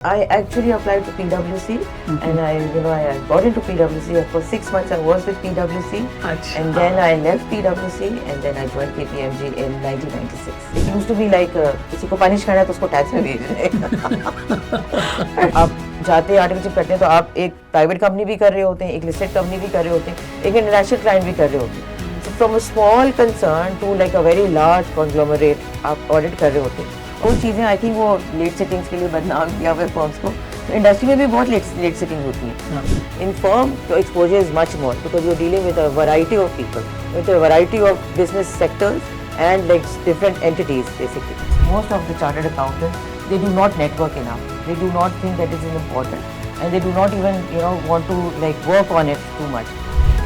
I actually applied to PwC and I got into PwC. For 6 months I was with PwC and then I left PwC and then I joined KPMG in 1996. It used to be like किसी को punish करना है तो उसको tax में भेज रहे हैं। आप जाते हैं आर्टिकलशिप करते हैं तो आप एक प्राइवेट कंपनी भी कर रहे होते हैं, एक लिस्टेड कंपनी भी कर रहे होते हैं, एक इंटरनेशनल क्लाइंट भी कर रहे होते हैं। So from a small concern to like a very large conglomerate आप ऑडिट कर रहे होते हैं। वो चीज़ें आई थिंक वो लेट सेटिंग्स के लिए बदनाम किया हुआ फर्म्स को। तो इंडस्ट्री में भी बहुत लेट सेटिंग होती है। इन फर्म तो exposure is much more because you are dealing with a variety of people, with a variety of business sectors and like different entities basically. Most of the chartered accountants they do not network enough, they do not think that is important and they do not even want to like work on it too much.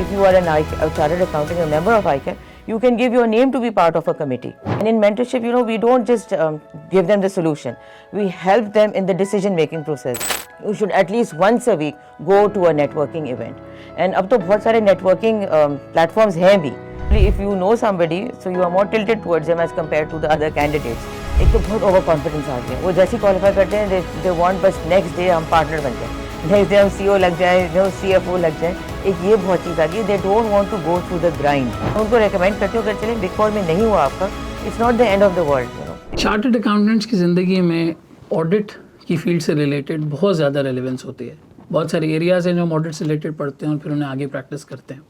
If you are a chartered accountant, a member of ICAP, you can give your name to be part of a committee. And in mentorship, we don't just give them the solution. We help them in the decision-making process. You should at least once a week go to a networking event. And अब तो बहुत सारे networking platforms हैं भी. If you know somebody, so you are more tilted towards them as compared to the other candidates. एक तो बहुत overconfidence आ गया। वो जैसे qualify करते हैं, they want बस next day हम partner बन जाए, next day हम CEO लग जाए, CFO लग जाए। एक ये बहुत चीज़ आ गई, they don't want to go through the grind. उनको रेकमेंड करती हूँ अगर चलें बिग फोर में नहीं हुआ आपका, it's not the end of the world. Chartered accountants की ज़िंदगी में ऑडिट की फील्ड से रिलेटेड बहुत ज़्यादा रेलेवेंस होती है। बहुत सारे एरियाज़ हैं जो हम ऑडिट से रिलेटेड पढ़ते हैं और फिर उन्हें आगे प्रैक्टिस करते हैं।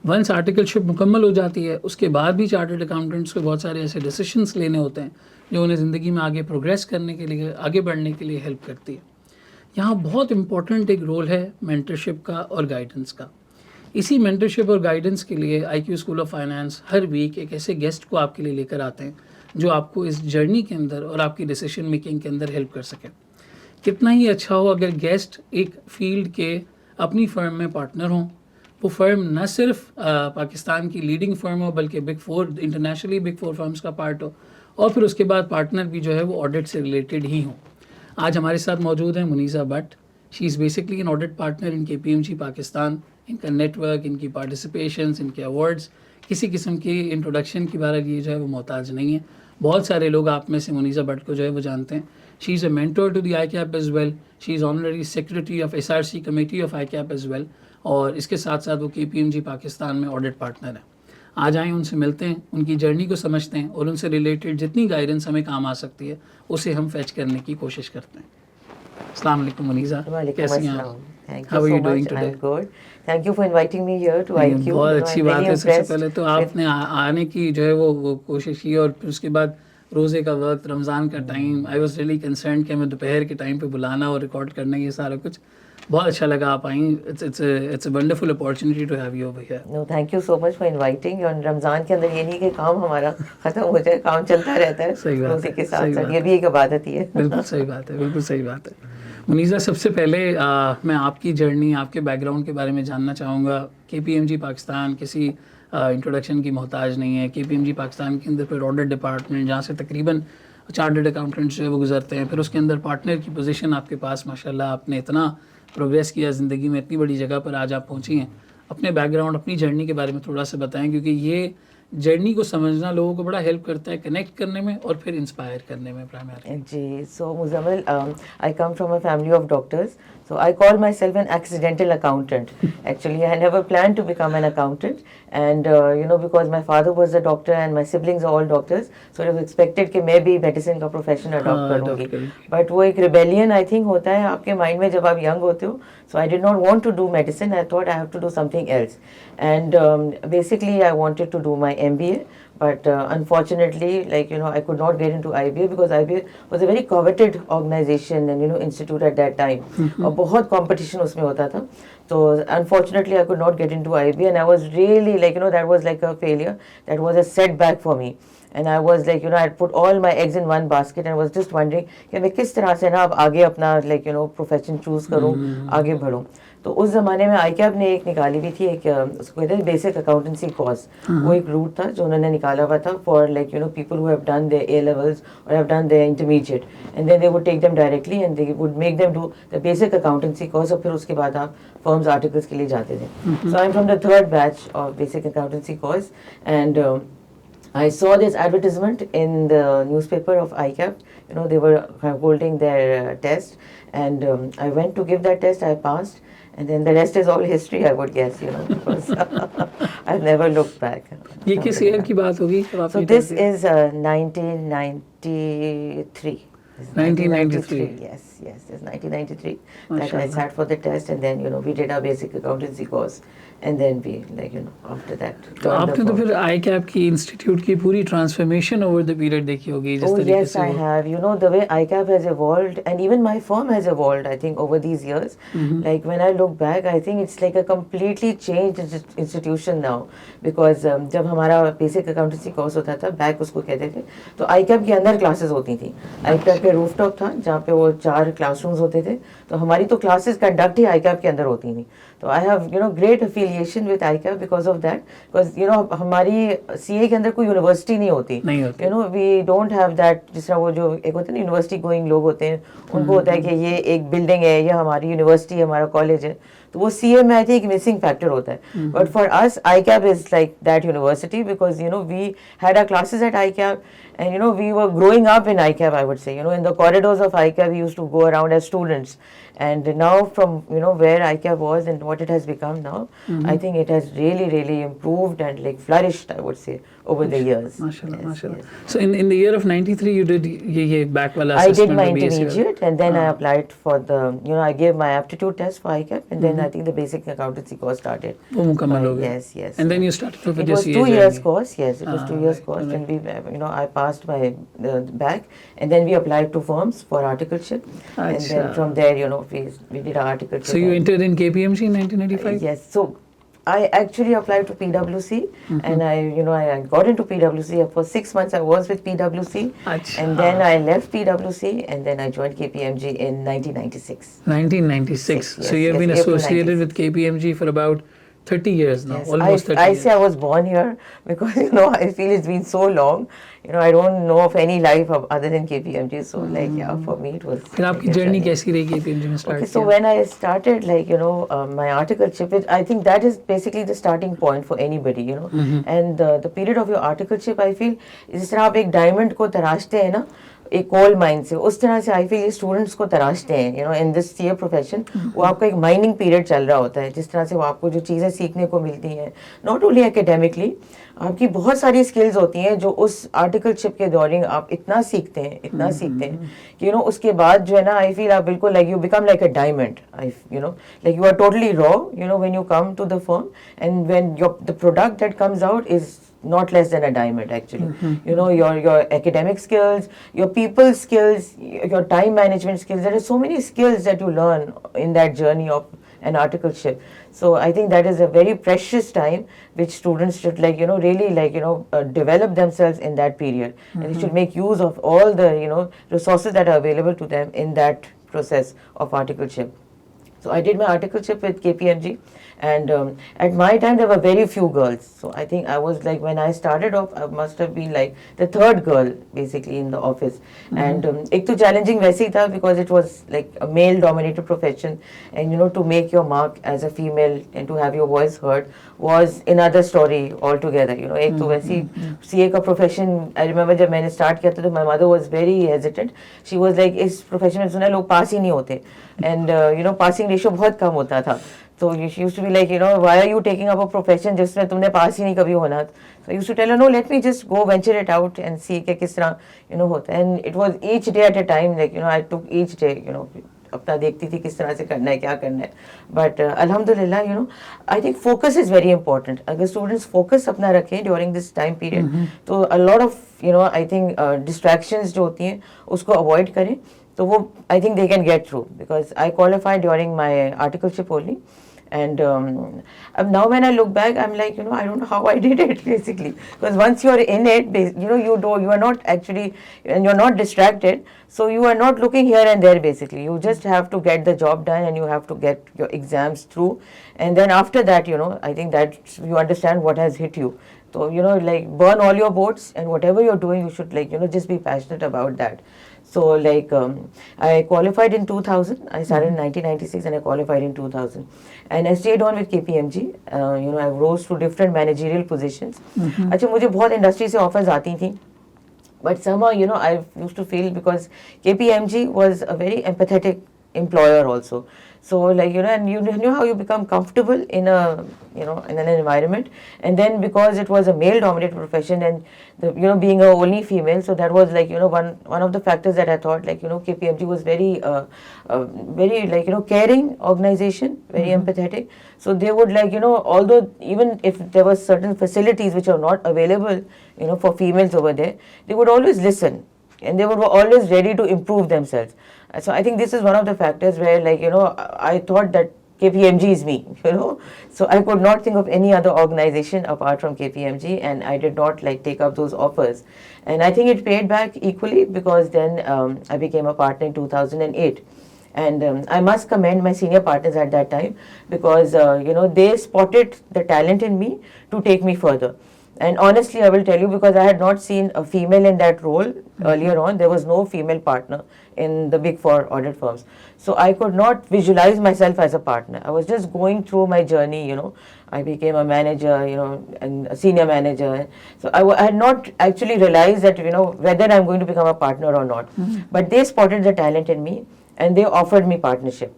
वंस आर्टिकलशिप मुकम्मल हो जाती है उसके बाद भी चार्टर्ड अकाउंटेंट्स को बहुत सारे ऐसे डिसीजंस लेने होते हैं जो उन्हें ज़िंदगी में आगे प्रोग्रेस करने के लिए, आगे बढ़ने के लिए हेल्प करती है। यहाँ बहुत इंपॉर्टेंट एक रोल है मेंटरशिप का और गाइडेंस का। इसी मेंटरशिप और गाइडेंस के लिए IQ स्कूल ऑफ फाइनेंस हर वीक एक ऐसे गेस्ट को आपके लिए लेकर आते हैं जो आपको इस जर्नी के अंदर और आपकी डिसीजन मेकिंग के अंदर हेल्प कर सके। कितना ही अच्छा हो अगर गेस्ट एक फील्ड के अपनी फर्म में पार्टनर हों, वो फर्म न सिर्फ पाकिस्तान की लीडिंग फर्म हो बल्कि big four, internationally big four firms का पार्ट हो, और फिर उसके बाद पार्टनर भी जो है वो ऑडिट से रिलेटेड ही हो। आज हमारे साथ मौजूद हैं Muniza Bhatt. She is basically an audit partner in KPMG Pakistan. इनका नेटवर्क, इनकी पार्टिसिपेशंस, इनके अवार्ड्स, किसी किस्म की इंट्रोडक्शन की बारे ये जो है वो मोहताज नहीं है। बहुत सारे लोग आप में से मुनीज़ा भट्ट को जो है वो जानते हैं। She is a mentor to the ICAP as well. She is honorary secretary of SRC committee of ICAP as well, और इसके साथ साथ वो KPMG पाकिस्तान में ऑडिट पार्टनर है। आज आए उनसे मिलते हैं, उनकी जर्नी को समझते हैं और उनसे रिलेटेड जितनी गाइडेंस हमें काम आ सकती है उसे हम फेच करने की कोशिश करते हैं। अस्सलाम वालेकुम मुनीज़ा, कैसी हैं आप? How are you doing today? I'm good. Thank you for inviting me here to IQ. बहुत अच्छी बात है। सबसे पहले तो आपने आने की जो है वो कोशिश की और फिर उसके बाद रोज़े का वक्त, रमज़ान का time, I was really concern कि हमें दोपहर के टाइम पे बुलाना और रिकॉर्ड करना, ये सारा कुछ बहुत अच्छा लगा आप आई। It's a wonderful opportunity to have you over here. No, thank you so much for inviting. और रमज़ान के अंदर ये नहीं कि काम हमारा ख़त्म हो जाए, काम चलता रहता है। सही बात उसी के साथ साथ ये भी एक इबादत ही है। बिल्कुल सही बात है, बिल्कुल सही बात है। मुनीज़ा, सबसे पहले मैं आपकी जर्नी, आपके बैकग्राउंड के बारे में जानना चाहूँगा। KPMG पाकिस्तान किसी इंट्रोडक्शन की मोहताज नहीं है। KPMG पाकिस्तान के अंदर फिर ऑडिट डिपार्टमेंट जहाँ से तकरीबन चार्टर्ड अकाउंटेंट्स जो है वो गुजरते हैं, फिर उसके अंदर पार्टनर की पोजीशन आपके पास। माशाल्लाह आपने इतना प्रोग्रेस किया ज़िंदगी में, इतनी बड़ी जगह पर आज आप पहुँची हैं। अपने बैकग्राउंड, अपनी जर्नी के बारे में थोड़ा सा बताएं, क्योंकि ये जर्नी को समझना लोगों को बड़ा हेल्प करता है कनेक्ट करने में और फिर इंस्पायर करने में प्राइमरी। जी, so Muzammil, I come from a family of doctors, so I call myself an accidental accountant. Actually, I never planned to become an accountant, and because my father was a doctor and my siblings are all doctors, so it was expected कि मैं भी medicine का profession adopt करूँगी। But वो एक rebellion I think होता है आपके mind में जब आप young होते हो। So I did not want to do medicine. I thought I have to do something else, and basically I wanted to do my MBA. But unfortunately, I could not get into IBA because IBA was a very coveted organization and institute at that time. और बहुत competition उसमें होता था. So unfortunately, I could not get into IBA, and I was really that was like a failure. That was a setback for me. And I was I had put all my eggs in one basket and was just wondering कि मैं किस तरह से ना अब आगे अपना profession choose करूँ, आगे बढ़ूँ। तो उस ज़माने में ICAP ने एक निकाली भी थी, एक उसको कहते हैं बेसिक अकाउंटेंसी कोर्स। वो एक रूट था जो उन्होंने निकाला हुआ था for people who have done their A levels और have done their intermediate, and then they would take them directly and they would make them do the basic accountancy course, और फिर उसके बाद आप फर्म्स आर्टिकल्स के लिए जाते थे। So I am from the third batch of basic accountancy course, and I saw this advertisement in the newspaper of ICAP. You know, they were holding their test, and I went to give that test. I passed, and then the rest is all history, I would guess. You know, because I've never looked back. ये किस year की बात होगी जब आपने So this is 1993. 1993. Yes, it's 1993 that I sat for the test, and then we did our basic accountancy course, and then we after that. तो आपने तो फिर ICAP की इंस्टीट्यूट की पूरी ट्रांसफॉर्मेशन ओवर द पीरियड देखी होगी जिस तरीके yes, से I have. You know, the way ICAP has evolved, and even my firm has evolved, I think, over these years. Like, when I look back, I think it's like a completely changed institution now. Because जब हमारा basic accountancy course होता था, back उसको कहते थे, तो ICAP के अंदर classes होती थी. ICAP पे rooftop था, जहाँ पे वो 4 classrooms होते थे. तो हमारी तो classes conduct ही ICAP के अंदर होती थी. तो I have great affiliation with ICAP because of that. Because हमारी CA के अंदर कोई university नहीं होती. We don't have that. जिस तरह वो जो एक होते हैं ना university going लोग होते हैं, उनको होता है कि ये एक building है, ये हमारी university है, हमारा college है. तो वो CA में I think missing factor होता है. But for us, ICAP is like that university because we had our classes at ICAP, and we were growing up in ICAP, I would say. In the corridors of ICAP, we used to go around as students. And now from where ICAP was and what it has become now, I think it has really improved and like flourished, I would say, over the years. Mashallah, mashallah. Yes. So in the year of 93, you did ye back wala I did my assessment, intermediate, and then I applied for the, I gave my aptitude test for ICAP, and then I think the basic accountancy course started. वो मुकम्मल हो गया. Yes. And then you started with It your was CA 2 years journey. course. Yes, it was 2 years course, and we, I passed my back, and then we applied to firms for articleship, and then from there, we did our articleship. So you entered in KPMG in 1995? Yes. So I actually applied to PwC, and I got into PwC. For 6 months, I was with PwC, and then I left PwC, and then I joined KPMG in 1996. 1996. So you have been associated with KPMG for about 30 years now, almost 30 years. I say I was born here because, I feel it's been so long. I don't know of any life other than KPMG. So, for me it was... फिर आपकी journey कैसी रही KPMG में start? Okay, so when I started, my articleship, I think that is basically the starting point for anybody, And the period of your articleship, I feel, जिस तरह आप एक diamond को तराशते हैं ना, एक कोल माइन से, उस तरह से आई फील स्टूडेंट्स को तराशते हैं इन दिस सीए प्रोफेशन. वो आपका एक माइनिंग पीरियड चल रहा होता है, जिस तरह से वो आपको जो चीज़ें सीखने को मिलती हैं, नॉट ओनली एकेडमिकली, आपकी बहुत सारी स्किल्स होती हैं जो उस आर्टिकलशिप के दौरान आप इतना सीखते हैं कि उसके बाद जो है ना, आई फील आप बिल्कुल like you become like a diamond. Like you are totally raw when you come to the firm, and when the product that comes out is not less than a diamond, actually. Your academic skills, your people skills, your time management skills. There are so many skills that you learn in that journey of an articleship. So I think that is a very precious time which students should really develop themselves in that period, and they should make use of all the resources that are available to them in that process of articleship. So I did my articleship with KPMG, and at my time there were very few girls. So I think I was like, when I started off, I must have been like the third girl basically in the office. And एक तो challenging वैसे ही था because it was like a male dominated profession, and to make your mark as a female and to have your voice heard was another story altogether. एक तो वैसे CA का profession, I remember जब मैंने start किया था तो my mother was very hesitant. She was like, इस profession में सुना लोग पास ही नहीं होते, and passing ratio बहुत कम होता था. So she used to be like, why are you taking up a profession जिसमें तुमने पास ही नहीं कभी होना? So I used to tell her, no, let me just go venture it out and see कि किस तरह होता है. And it was each day at a time, like I took each day, अपना देखती थी किस तरह से करना है, क्या करना है. But alhamdulillah, I think focus is very important. अगर students focus अपना रखें during this time period, तो a lot of I think distractions जो होती हैं उसको avoid करें, तो वो I think they can get through, because I qualified during my articleship only. And now when I look back, I'm like, I don't know how I did it basically, because once you are in it, you are not actually, and you're not distracted, so you are not looking here and there basically. You just have to get the job done, and you have to get your exams through, and then after that, I think that you understand what has hit you. So, like burn all your boats, and whatever you're doing, you should just be passionate about that. So like I qualified in 2000. I started in 1996 and I qualified in 2000. And I stayed on with KPMG. You know, I rose to different managerial positions. अच्छा मुझे बहुत industry से offers आती थी. But somehow, you know, I used to feel because KPMG was a very empathetic employer also. So like, you know, and you know how you become comfortable in a, you know, in an environment. And then because it was a male dominated profession and, the, you know, being a only female, so that was like, you know, one of the factors that I thought like, you know, KPMG was very, very like, you know, caring organization, very empathetic. So they would like, you know, although even if there were certain facilities which are not available, you know, for females over there, they would always listen and they were always ready to improve themselves. So I think this is one of the factors where like, you know, I thought that KPMG is me, you know. So I could not think of any other organization apart from KPMG, and I did not like take up those offers. And I think it paid back equally because then I became a partner in 2008. And I must commend my senior partners at that time because, you know, they spotted the talent in me to take me further. And honestly, I will tell you, because I had not seen a female in that role earlier on, there was no female partner in the Big Four audit firms. So I could not visualize myself as a partner. I was just going through my journey, you know. I became a manager, you know, and a senior manager. So I had not actually realized that, you know, whether I'm going to become a partner or not. But they spotted the talent in me and they offered me partnership.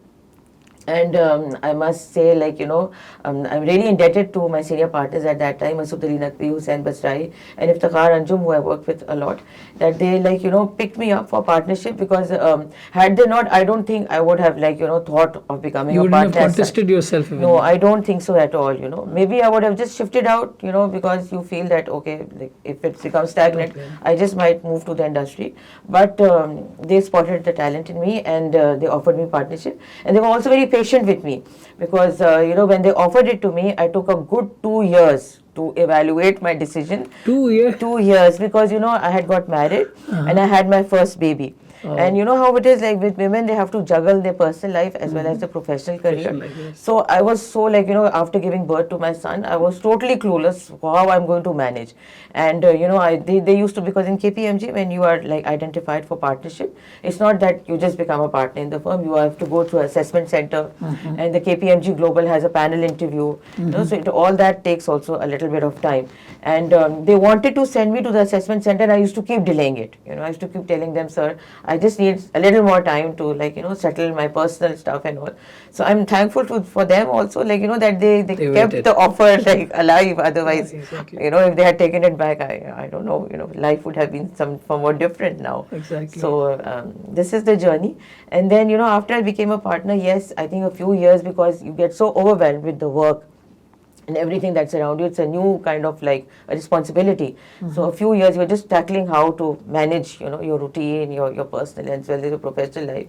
And I must say, like, you know, I'm really indebted to my senior partners at that time, Masood Ali Naqvi, Hussain Basrai, and Iftikhar Anjum, who I worked with a lot, that they, like, you know, picked me up for partnership because had they not, I don't think I would have, like, you know, thought of becoming a partner. You wouldn't have contested yourself even. No, I don't think so at all, you know. Maybe I would have just shifted out, you know, because you feel that, okay, like, if it becomes stagnant, I just might move to the industry. But they spotted the talent in me and they offered me partnership. And they were also very patient with me because, you know, when they offered it to me, I took a good 2 years to evaluate my decision. 2 years? 2 years because, you know, I had got married and I had my first baby. And you know how it is, like with women, they have to juggle their personal life as well as the professional career. So I was so, like, you know, after giving birth to my son, I was totally clueless how I'm going to manage. And, you know, they used to, because in KPMG, when you are like identified for partnership, it's not that you just become a partner in the firm. You have to go to assessment center and the KPMG Global has a panel interview. You know, so all that takes also a little bit of time. And they wanted to send me to the assessment center and I used to keep delaying it. You know, I used to keep telling them, sir, I just need a little more time to, like, you know, settle my personal stuff and all. So I'm thankful for them also, like, you know, that they kept the offer like alive. Otherwise, you know, if they had taken it back, I don't know, you know, life would have been somewhat different now. So this is the journey. And then, you know, after I became a partner, yes, I think a few years, because you get so overwhelmed with the work and everything that's around you, it's a new kind of like a responsibility. So a few years you're just tackling how to manage, you know, your routine, your personal as well as your professional life.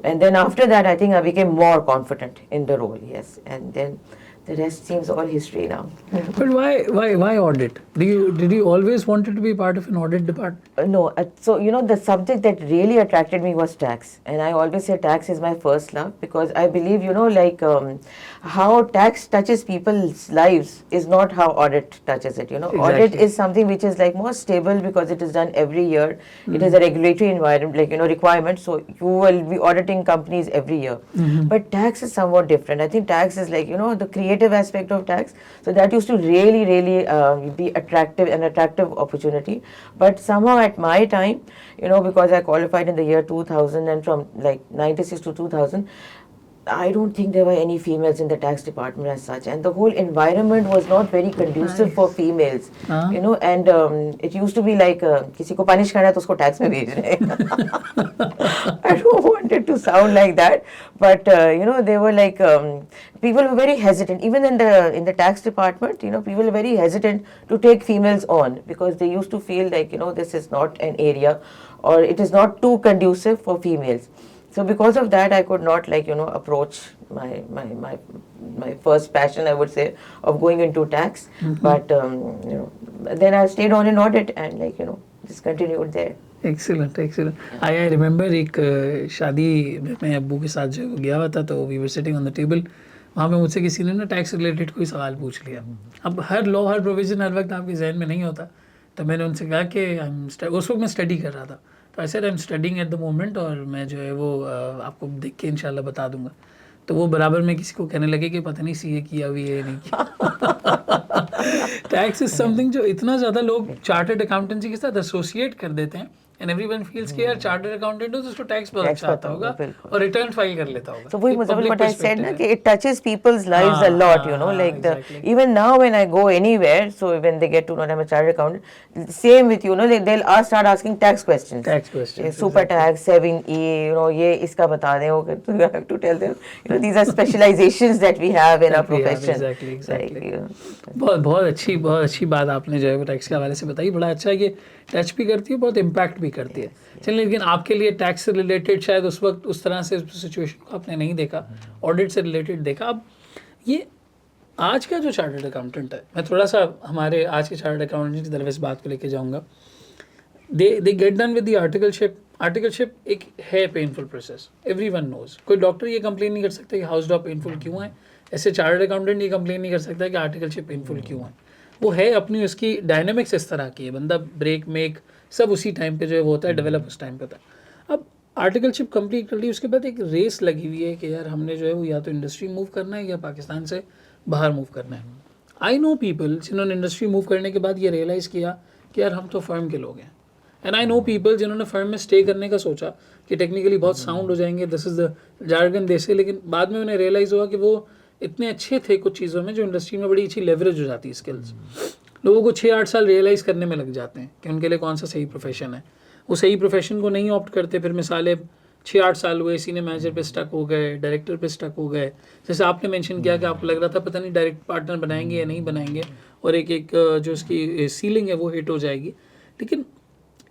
And then after that, I think I became more confident in the role, yes. And then the rest seems all history now. But why audit? Did you always wanted to be part of an audit department? No. So, you know, the subject that really attracted me was tax. And I always say tax is my first love because I believe, you know, like how tax touches people's lives is not how audit touches it. You know, audit is something which is like more stable because it is done every year. It is a regulatory environment, like, you know, requirement. So you will be auditing companies every year. But tax is somewhat different. I think tax is like, you know, the creative aspect of tax. So that used to really be an attractive opportunity. But somehow at my time, you know, because I qualified in the year 2000 and from like 96 to 2000, I don't think there were any females in the tax department as such, and the whole environment was not very conducive for females, you know, and it used to be like किसी को punish करना है तो उसको tax में भेज रहे हैं. I don't want it to sound like that, but you know, they were like people were very hesitant, even in the tax department. You know, people were very hesitant to take females on because they used to feel like, you know, this is not an area or it is not too conducive for females. So because of that, I could not, like, you know, approach my first passion, I would say, of going into tax. But you know, then I stayed on in audit and, like, you know, just continued there. Excellent. I remember एक शादी में अब्बू के साथ जो गया हुआ था, तो we were sitting on the table. वहाँ पे मुझसे किसी ने ना टैक्स रिलेटेड कोई सवाल पूछ लिया. अब हर लॉ हर प्रोविजन हर वक्त आपके जहन में नहीं होता, तो मैंने उनसे कहा कि उस वक्त मैं स्टडी कर रहा था. तो I said I am studying at the moment, और मैं जो है वो आपको देख के इंशाल्लाह बता दूंगा। तो वो बराबर में किसी को कहने लगे कि पता नहीं सीए किया भी है नहीं किया। टैक्स इज समथिंग जो इतना ज़्यादा लोग चार्टर्ड अकाउंटेंसी के साथ एसोसिएट कर देते हैं, एंड एवरीवन फील्स कि यार चार्टर्ड अकाउंटेंट हो तो उसको टैक्स बहुत अच्छा आता होगा और रिटर्न फाइल कर लेता होगा। So वही मुझे what I said ना कि it touches people's lives हाँ, a lot, you know, हाँ, like the exactly. even now when I go anywhere, so when they get to know I'm a chartered accountant, same with you know they'll start asking tax questions. Tax questions, Super tax, 7E, you know, ये इसका बता दें, okay, so you have to tell them, you know, these are specializations that we have in our profession. Exactly. Like, you know. बहुत अच्छी बात आपने जो है वो टैक्स के हवाले से बताई। बड़ा अच्छा है कि टच भी करती है, बहुत इम्पैक्ट भी करती है। चलिए, लेकिन आपके लिए टैक्स से रिलेटेड शायद उस वक्त उस तरह से सिचुएशन को आपने नहीं देखा, ऑडिट से रिलेटेड देखा। अब ये आज का जो चार्टर्ड अकाउंटेंट है, मैं थोड़ा सा हमारे आज के चार्टर्ड अकाउंटेंट की तरफ इस बात को लेके जाऊँगा। They get done with the articleship एक है पेनफुल प्रोसेस, एवरीवन नोज। कोई डॉक्टर ये कंप्लेन नहीं कर सकता कि हाउस जॉब पेनफुल क्यों है, ऐसे चार्टर्ड अकाउंटेंट ये कंप्लेन नहीं कर सकता कि आर्टिकलशिप पेनफुल क्यों है। वो है अपनी उसकी डायनेमिक्स इस तरह की है, बंदा ब्रेक मेक सब उसी टाइम पे जो है वो होता है, डेवलप उस टाइम पे होता है। अब आर्टिकलशिप कंप्लीट कर ली, उसके बाद एक रेस लगी हुई है कि यार हमने जो है वो या तो इंडस्ट्री मूव करना है या पाकिस्तान से बाहर मूव करना है। आई नो पीपल जिन्होंने इंडस्ट्री मूव करने के बाद ये रियलाइज़ किया कि यार हम तो फर्म के लोग हैं, एंड आई नो पीपल जिन्होंने फर्म में स्टे करने का सोचा कि टेक्निकली बहुत साउंड हो जाएंगे, दिस इज़ द जार्गन देसे, लेकिन बाद में उन्हें रियलाइज़ हुआ कि वो इतने अच्छे थे कुछ चीज़ों में जो इंडस्ट्री में बड़ी अच्छी लेवरेज हो जाती है स्किल्स। लोगों को 6-8 साल रियलाइज़ करने में लग जाते हैं कि उनके लिए कौन सा सही प्रोफेशन है। वो सही प्रोफेशन को नहीं ऑप्ट करते, फिर मिसालें 6-8 साल हुए, सीनियर मैनेजर पे स्टक हो गए, डायरेक्टर पे स्टक हो गए। जैसे आपने मेंशन किया कि आपको लग रहा था पता नहीं डायरेक्ट पार्टनर बनाएंगे या नहीं बनाएंगे, और एक जो उसकी सीलिंग है वो हिट हो जाएगी। लेकिन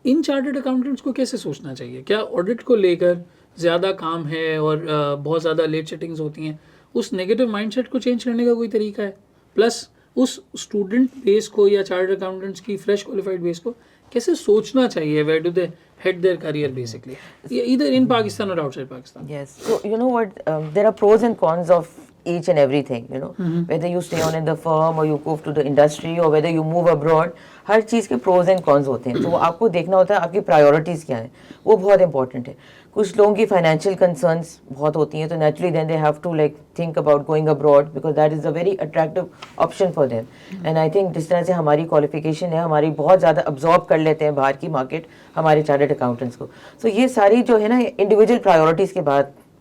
इन चार्टर्ड अकाउंटेंट्स को कैसे सोचना चाहिए? क्या ऑडिट को लेकर ज़्यादा काम है और बहुत ज़्यादा लेट सेटिंग्स होती हैं, उस नेगेटिव माइंडसेट को चेंज करने का कोई तरीका है? प्लस उस स्टूडेंट बेस को या चार्टर्ड अकाउंटेंट्स की फ्रेश क्वालिफाइड बेस को कैसे सोचना चाहिए? Where do they head their career basically, either in Pakistan or outside Pakistan? Yes, so you know what, there are pros and cons of each and everything, you know, whether you stay on in the firm or you go to the industry or whether you move abroad, हर चीज़ के pros and cons होते हैं। तो आपको देखना होता है आपकी priorities क्या हैं, वो बहुत important है। कुछ लोगों की financial concerns बहुत होती हैं, तो naturally then they have to like think about going abroad because that is a very attractive option for them. And I think जिस तरह से हमारी qualification है, हमारी बहुत ज़्यादा absorb कर लेते हैं बाहर की market हमारे chartered accountants को। So ये सारी जो है ना individual priorities के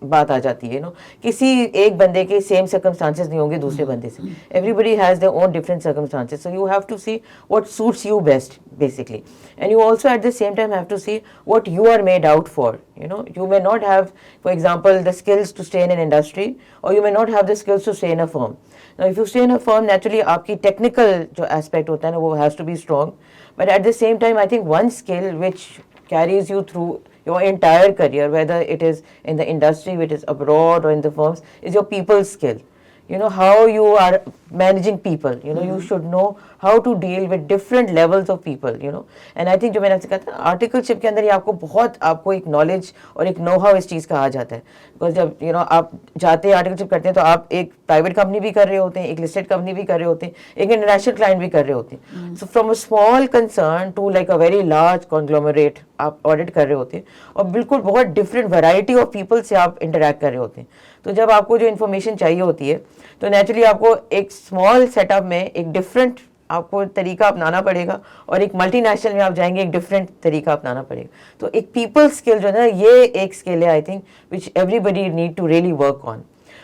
बात आ जाती है, नो किसी एक बंदे के सेम सर्कमस्टांसेस नहीं होंगे दूसरे बंदे से। Everybody has their own different circumstances, so you have to see what suits you best basically, and you also at the same time have to see what you are made out for. You know, you may not have for example the skills to stay in an industry और you may not have the skills to stay in a firm. Now if you stay in a firm, naturally आपकी technical जो aspect होता है ना वो has to be strong, but at the same time I think one skill which carries you through your entire career, whether it is in the industry, which is abroad or in the firms, is your people skill. You know, how you are managing people, you know, you should know how to deal with different levels of people, you know. And I think जो मैंने आपसे कहा था articleship के अंदर ये आपको एक नॉलेज और एक नो हाउ इस चीज़ का आ जाता है। बिकॉज जब यू नो आप जाते हैं आर्टिकलशिप करते हैं तो आप एक प्राइवेट कंपनी भी कर रहे होते हैं, एक लिस्टेड कंपनी भी कर रहे होते हैं, एक इंटरनेशनल क्लाइंट भी कर रहे होते हैं। So from a small concern to like a very large conglomerate आप ऑडिट कर रहे होते हैं और बिल्कुल बहुत डिफरेंट वैरायटी ऑफ पीपल से आप इंटरेक्ट कर रहे होते हैं। तो जब आपको जो इन्फॉर्मेशन चाहिए होती है तो नेचुरली आपको एक स्मॉल सेटअप में एक डिफरेंट आपको तरीका अपनाना पड़ेगा और एक मल्टीनेशनल में आप जाएंगे एक डिफरेंट तरीका अपनाना पड़ेगा। तो एक पीपल स्किल जो है ना ये एक स्किल है I think which everybody need to really work on.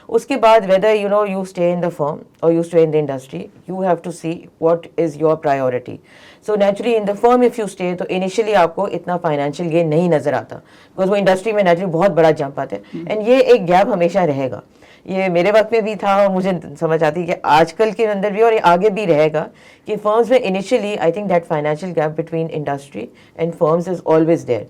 उसके बाद whether you know you stay in the firm और you stay in the industry, you have to see what is your priority. So naturally in the firm if you stay तो initially आपको इतना financial gain नहीं नज़र आता because वो industry में naturally बहुत बड़ा जंप आता है एंड ये एक गैप हमेशा रहेगा। ये मेरे वक्त में भी था और मुझे समझ आती है कि आजकल के अंदर भी और ये आगे भी रहेगा कि फर्म्स में initially I think that financial gap between industry and firms is always there.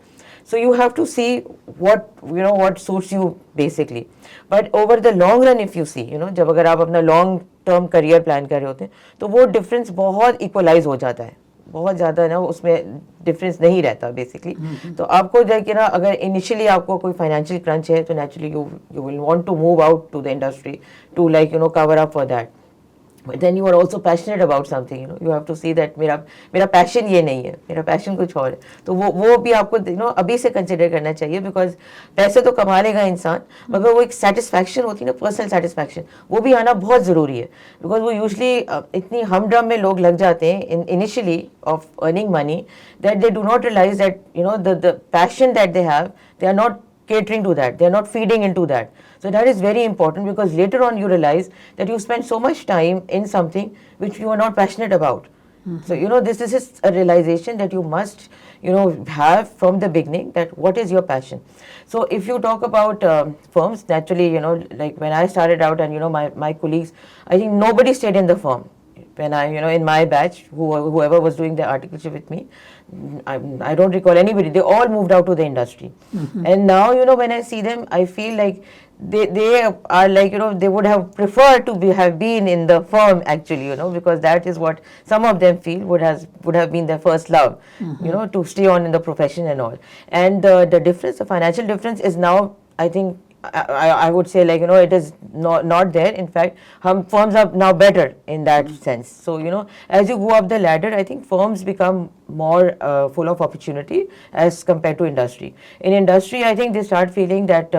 So you have to see what suits you basically. But over the long run if you see, you know, जब अगर आप अपना long term career plan कर रहे होते हैं तो वो difference बहुत equalize हो जाता है, बहुत ज़्यादा ना उसमें डिफरेंस नहीं रहता बेसिकली। तो आपको जाके ना अगर इनिशियली आपको कोई फाइनेंशियल क्रंच है तो naturally you will want to move out to the industry to like you know cover up for that. But then you are also passionate about something, you know. You have to see that मेरा passion ये नहीं है, मेरा passion कुछ और है. तो वो भी आपको, you know, अभी से consider करना चाहिए, because पैसे तो कमा लेगा इंसान, मगर वो एक satisfaction होती है ना, personal satisfaction, वो भी आना बहुत ज़रूरी है. Because वो usually इतनी हमड्रम में लोग लग जाते हैं initially of earning money, that they do not realize that, you know, the passion that they have, they are not catering to that, they are not feeding into that. So that is very important, because later on you realize that you spend so much time in something which you are not passionate about. So, you know, this is a realization that you must, you know, have from the beginning, that what is your passion. So if you talk about firms, naturally, you know, like when I started out, and, you know, my colleagues, I think nobody stayed in the firm. When I, you know, in my batch, whoever was doing the articleship with me, I don't recall anybody. They all moved out to the industry. And now, you know, when I see them, I feel like they are like, you know, they would have preferred to have been in the firm, actually, you know, because that is what some of them feel would have been their first love, you know, to stay on in the profession and all. And the difference, the financial difference, is now, I think, I would say, like, you know, it is not there. In fact, firms are now better in that sense. So, you know, as you go up the ladder, I think firms become more full of opportunity as compared to industry. In industry, I think they start feeling that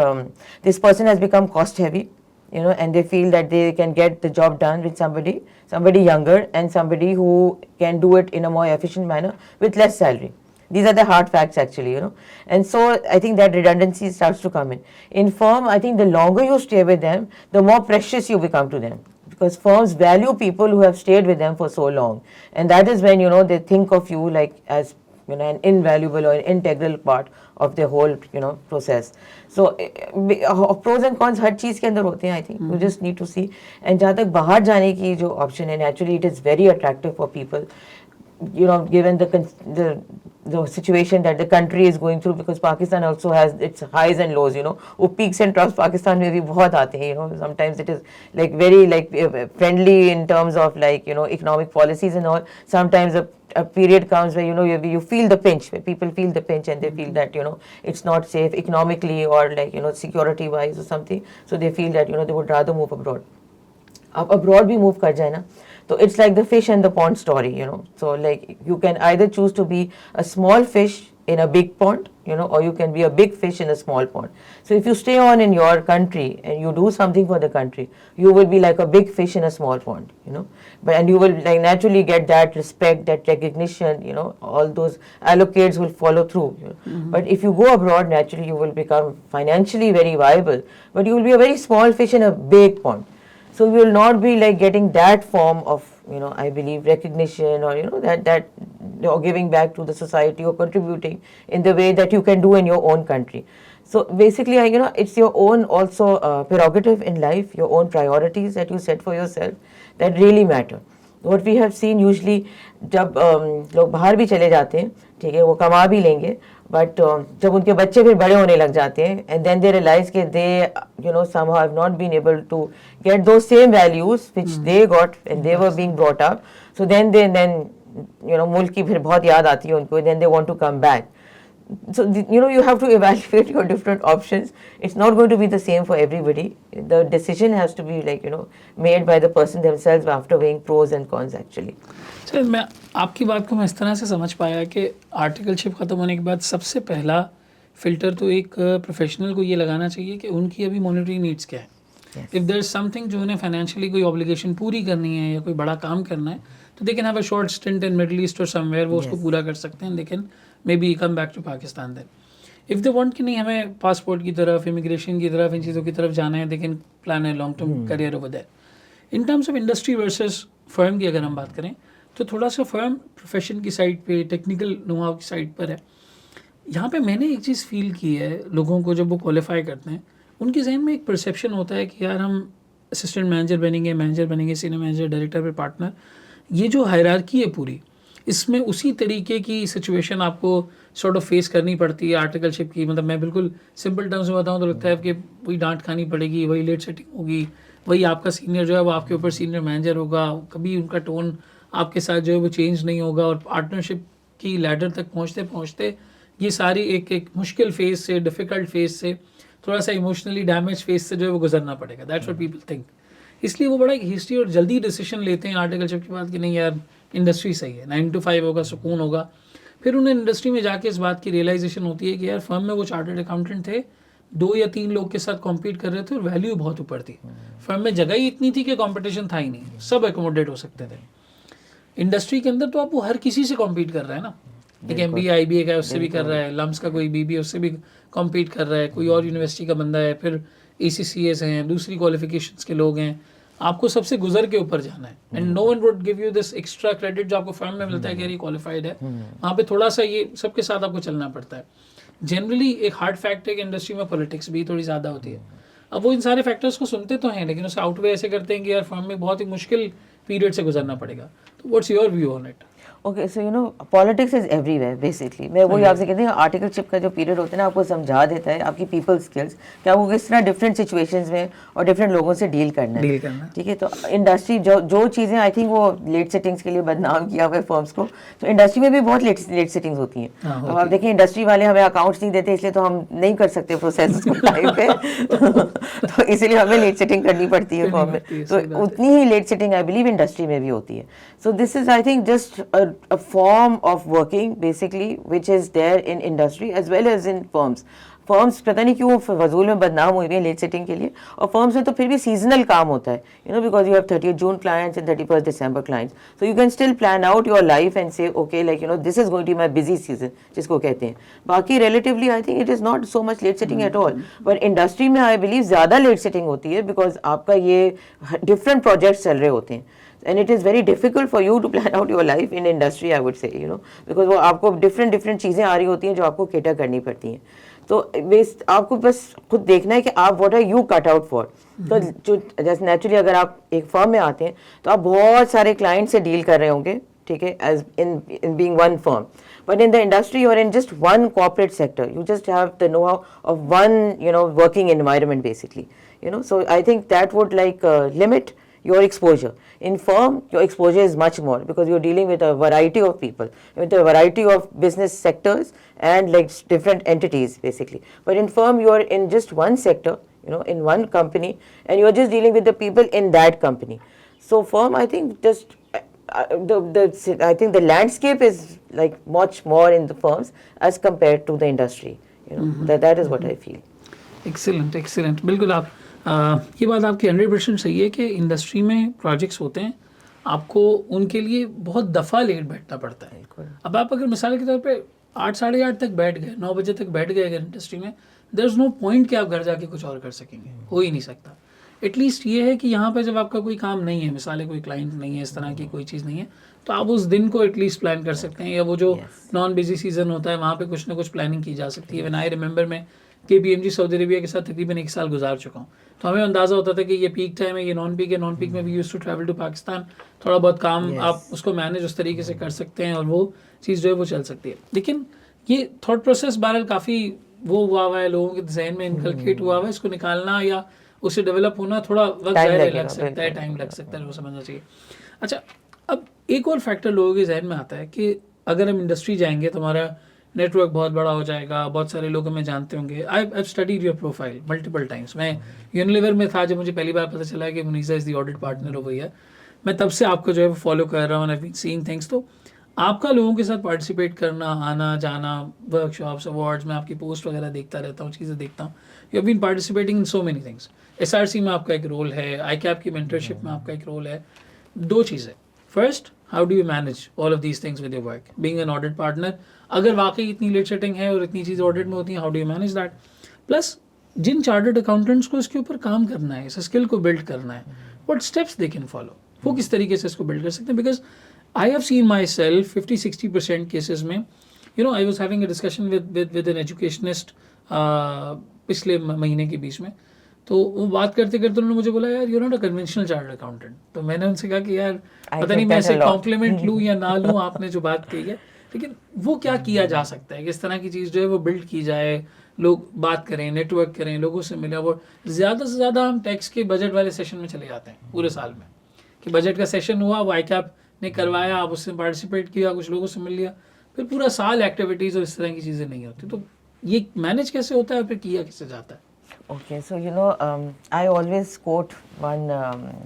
this person has become cost heavy, you know, and they feel that they can get the job done with somebody younger, and somebody who can do it in a more efficient manner with less salary. These are the hard facts, actually, you know. And so I think that redundancy starts to come in. In firm, I think the longer you stay with them, the more precious you become to them, because firms value people who have stayed with them for so long. And that is when, you know, they think of you like as, you know, an invaluable or an integral part of the whole, you know, process. So pros and cons हर चीज़ के अंदर होते हैं, I think. You just need to see. And जहाँ तक बाहर जाने की जो option है, naturally it is very attractive for people, you know, given the situation that the country is going through, because Pakistan also has its highs and lows, you know. वो peaks and troughs Pakistan में भी बहुत आते हैं, you know. Sometimes it is like very like friendly in terms of, like, you know, economic policies and all. Sometimes a period comes where, you know, you feel the pinch, where people feel the pinch, and they feel that, you know, it's not safe economically, or, like, you know, security wise or something. So they feel that, you know, they would rather move abroad. अब abroad भी move कर जाए ना, so it's like the fish and the pond story, you know. So, like, you can either choose to be a small fish in a big pond, you know, or you can be a big fish in a small pond. So if you stay on in your country and you do something for the country, you will be like a big fish in a small pond, you know. And you will, like, naturally get that respect, that recognition, you know, all those allocates will follow through, you know. But if you go abroad, naturally you will become financially very viable, but you will be a very small fish in a big pond. So you will not be like getting that form of, you know, I believe, recognition, or, you know, that you know, giving back to the society or contributing in the way that you can do in your own country. So basically, you know, it's your own also prerogative in life, your own priorities that you set for yourself that really matter. What we have seen usually, जब लोग बाहर भी चले जाते हैं, ठीक है, वो कमा भी लेंगे, but जब उनके बच्चे फिर बड़े होने लग जाते हैं, and then they realize कि they, you know, somehow have not been able to get those same values which they got when they were being brought up. So then you know, मुल्क की फिर बहुत याद आती है उनको, then they want to come back. So, you know, you have to evaluate your different options. It's not going to be the same for everybody. The decision has to be, like, you know, made by the person themselves after weighing pros and cons, actually. Sir, मैं आपकी बात को मैं इस तरह से समझ पाया कि आर्टिकलशिप ख़त्म होने के बाद सबसे पहला फ़िल्टर तो एक प्रोफेशनल को ये लगाना चाहिए कि उनकी अभी मॉनिटरी नीड्स क्या है. इफ़ देयर इज समथिंग जो उन्हें फाइनेंशियली कोई ऑब्लिगेशन पूरी करनी है या कोई बड़ा काम करना है, तो they can have a short stint in Middle East और समवेयर, वो उसको पूरा कर सकते हैं. They can may be come back to Pakistan. Then if they want कि नहीं, हमें पासपोर्ट की तरफ, इमिग्रेशन की तरफ, इन चीज़ों की तरफ जाना है, they can plan a long term career over there. In terms of industry versus firm की अगर हम बात करें, तो थोड़ा सा फर्म प्रोफेशन की साइड पे, टेक्निकल नो-हाउ की साइड पर है. यहाँ पे मैंने एक चीज़ फील की है, लोगों को जब वो क्वालिफाई करते हैं, उनके जहन में एक परसेप्शन होता है कि यार हम असिस्टेंट मैनेजर बनेंगे, सीनियर मैनेजर, डायरेक्टर पे पार्टनर. ये जो हायरार्की है पूरी, इसमें उसी तरीके की सिचुएशन आपको सॉर्ट ऑफ फेस करनी पड़ती है आर्टिकलशिप की. मतलब मैं बिल्कुल सिंपल टर्म्स में बताऊँ तो लगता है कि वही डांट खानी पड़ेगी, वही लेट सेटिंग होगी, वही आपका सीनियर जो है वो आपके ऊपर सीनियर मैनेजर होगा, कभी उनका टोन आपके साथ जो है वो चेंज नहीं होगा, और पार्टनरशिप की लैडर तक पहुँचते ये सारी एक मुश्किल फेज से, डिफ़िकल्ट फेज से, थोड़ा सा इमोशनली डैमेज फेज से जो है वो गुजरना पड़ेगा. That's what people think. इसलिए वो बड़ा एक हिस्ट्री और जल्दी डिसीजन लेते हैं आर्टिकलशिप के बाद कि नहीं यार इंडस्ट्री सही है, 9 to 5 होगा, सुकून होगा। फिर उन्हें इंडस्ट्री में जाके इस बात की रियलाइजेशन होती है कि यार फर्म में वो चार्टर्ड अकाउंटेंट थे, 2 या 3 लोग के साथ कॉम्पीट कर रहे थे और वैल्यू बहुत ऊपर थी। फर्म में जगह ही इतनी थी कि कंपटीशन था ही नहीं, सब एकोमोडेट हो सकते थे। इंडस्ट्री के अंदर तो आप वो हर किसी से कॉम्पीट कर रहे हैं ना, एक MBA IBA का है उससे भी कर रहा है, लम्स का कोई BBA उससे भी कॉम्पीट कर रहा है, कोई और यूनिवर्सिटी का बंदा है, फिर ACCAs हैं, दूसरी क्वालिफिकेशंस के लोग हैं, आपको सबसे गुजर के ऊपर जाना है। And no one would give you this extra credit जो आपको फर्म में मिलता है कि ये क्वालिफाइड है, वहाँ पे थोड़ा सा ये सबके साथ आपको चलना पड़ता है। जनरली एक हार्ड फैक्ट है कि इंडस्ट्री में पॉलिटिक्स भी थोड़ी ज़्यादा होती है। अब वो इन सारे फैक्टर्स को सुनते तो हैं, लेकिन उसे आउटवे ऐसे करते हैं कि यार फर्म में बहुत ही मुश्किल पीरियड से गुजरना पड़ेगा। तो what's your view on it? Okay, so you know politics is everywhere basically. मैं वही आपसे कहती हूँ, आर्टिकलशिप का जो पीरियड होता है ना, आपको समझा देता है आपकी पीपल स्किल्स, कि आपको किस तरह डिफरेंट सिचुएशंस में और डिफरेंट लोगों से डील करना है। ठीक है, तो इंडस्ट्री जो चीज़ें आई थिंक वो लेट सेटिंग्स के लिए बदनाम किया हुआ है फर्म्स को, तो इंडस्ट्री में भी बहुत लेट सेटिंग्स होती हैं। अब आप देखिए, इंडस्ट्री वाले हमें अकाउंट्स नहीं देते, इसलिए तो हम नहीं कर सकते प्रोसेस को लाइव पे तो इसीलिए हमें लेट सेटिंग करनी पड़ती है फर्म में। तो उतनी ही late setting I believe industry में भी होती है। So this is I think just a form of working basically which is there in industry as well as in firms. Firms पता नहीं क्यों फजूल में बदनाम हुई है लेट सेटिंग के लिए, और फर्म्स में तो फिर भी सीजनल काम होता है, you no, because you have 30th June clients and 31st December clients, so you can still plan out your life and say okay, like you know, this is going to be my busy season जिसको कहते हैं। बाकी relatively I think it is not so much late setting at all, but industry में I believe ज़्यादा late setting होती है because आपका ये डिफरेंट प्रोजेक्ट्स चल रहे होते हैं, and it is very difficult for you to plan out your life in industry, I would say, you know, because वो आपको डिफरेंट चीज़ें आ रही होती हैं जो आपको केटर करनी पड़ती हैं। तो बेस आपको बस खुद देखना है कि आप what are you cut out for. तो जो जैसे नेचुरली अगर आप एक फर्म में आते हैं तो आप बहुत सारे क्लाइंट से डील कर रहे होंगे, ठीक है, as in being one firm, but in the industry you are in just one corporate sector, you just have the know-how of one, you know, working environment basically, you know, so I think that would like limit your exposure. In firm, your exposure is much more because you're dealing with a variety of people, with a variety of business sectors and like different entities basically. But in firm, you're in just one sector, you know, in one company, and you're just dealing with the people in that company. So firm, I think just I think the landscape is like much more in the firms as compared to the industry. You know, that is what I feel. Excellent. बिल्कुल आप ये बात आपकी 100% सही है कि industry में projects होते हैं, आपको उनके लिए बहुत दफ़ा लेट बैठना पड़ता है। अब आप अगर मिसाल के तौर पे 8 साढ़े 8 तक बैठ गए, 9 बजे तक बैठ गए अगर इंडस्ट्री में, देयर इज़ नो पॉइंट कि आप घर जाके कुछ और कर सकेंगे, हो ही नहीं सकता। एटलीस्ट ये है कि यहाँ पे जब आपका कोई काम नहीं है, मिसाल कोई क्लाइंट नहीं है, इस तरह की कोई चीज़ नहीं है, तो आप उस दिन को एटलीस्ट प्लान कर सकते हैं, या वो जो नॉन बिजी सीजन होता है वहाँ पे कुछ ना कुछ प्लानिंग की जा सकती है। व्हेन आई रिमेंबर मैं KPMG सऊदी अरेबिया के साथ तकरीबन 1 साल गुजार चुका हूँ, तो हमें अंदाज़ा होता था कि ये पीक टाइम है, ये नॉन पीक है। नॉन पीक में we used to travel to Pakistan, थोड़ा बहुत काम आप उसको मैनेज उस तरीके से कर सकते हैं और वो चीज़ जो है वो चल सकती है। लेकिन ये थॉट प्रोसेस बहरहाल काफ़ी वो हुआ हुआ है, लोगों के जहन में इनकलकेट हुआ हुआ है, इसको निकालना या उसे डेवलप होना थोड़ा वक्त ज़्यादा लग सकता है, टाइम लग सकता है, वो समझना चाहिए। अच्छा, अब एक और फैक्टर लोगों के जहन में आता है कि अगर हम इंडस्ट्री जाएंगे तो हमारा नेटवर्क बहुत बड़ा हो जाएगा, बहुत सारे लोग हमें जानते होंगे। I studied your profile multiple times. मैं यूनिलीवर में था जब मुझे पहली बार पता चला कि मुनीसा इज़ द ऑडिट पार्टनर हो गई है, मैं तब से आपको जो है वो फॉलो कर रहा हूँ, आई बीन सीइंग थिंग्स। तो आपका लोगों के साथ पार्टिसिपेट करना, आना जाना, वर्कशॉप्स, अवार्ड्स में आपकी पोस्ट वगैरह देखता रहता हूँ, चीज़ें देखता हूँ। You have been participating in so many things. SRC में आपका एक रोल है, ICAP की मेंटरशिप में आपका एक रोल है। 2 चीज़ें, first, how do you manage all of these things with your work being an audit partner? अगर वाकई इतनी लेट सेटिंग है और इतनी चीज़ ऑडिट में होती हैं, how do you manage that? Plus जिन चार्टर्ड अकाउंटेंट्स को इसके ऊपर काम करना है, इस स्किल को बिल्ड करना है, what steps they can follow, वो किस तरीके से इसको बिल्ड कर सकते हैं? Because I have seen myself 50-60% cases में, you know, I was having a discussion with an educationist पिछले महीने के बीच में, तो वो बात करते करते उन्होंने मुझे बोला, यार you not a conventional chartered accountant. तो मैंने उनसे कहा कि यार पता नहीं मैं ऐसे कॉम्प्लीमेंट लूँ या ना लूँ, आपने जो बात कही है, लेकिन वो क्या किया जा सकता है, किस तरह की चीज़ जो है वो बिल्ड की जाए, लोग बात करें, नेटवर्क करें, लोगों से मिले। वो ज़्यादा से ज़्यादा हम टैक्स के बजट वाले सेशन में चले जाते हैं पूरे साल में, कि बजट का सेशन हुआ, वो ICAP ने करवाया, आप उससे पार्टिसिपेट किया, कुछ लोगों से मिल लिया, फिर पूरा साल एक्टिविटीज़ और इस तरह की चीज़ें नहीं होती। तो ये मैनेज कैसे होता है, फिर किया कैसे जाता है? Okay, so I always quote one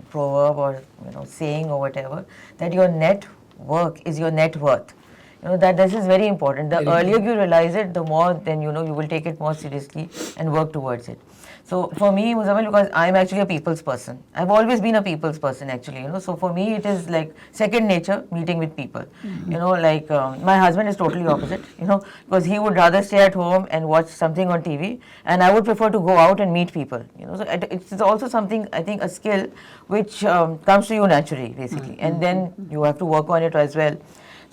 proverb or saying or whatever, that your net work is your net worth. That this is very important. The Very earlier important. you realize it, the more then you will take it more seriously and work towards it. So for me, Muzammil, because I'm actually a people's person. I've always been a people's person actually. So for me it is like second nature meeting with people. Like my husband is totally opposite. Because he would rather stay at home and watch something on TV, and I would prefer to go out and meet people. So it's also something, I think, a skill which comes to you naturally, basically, and then you have to work on it as well.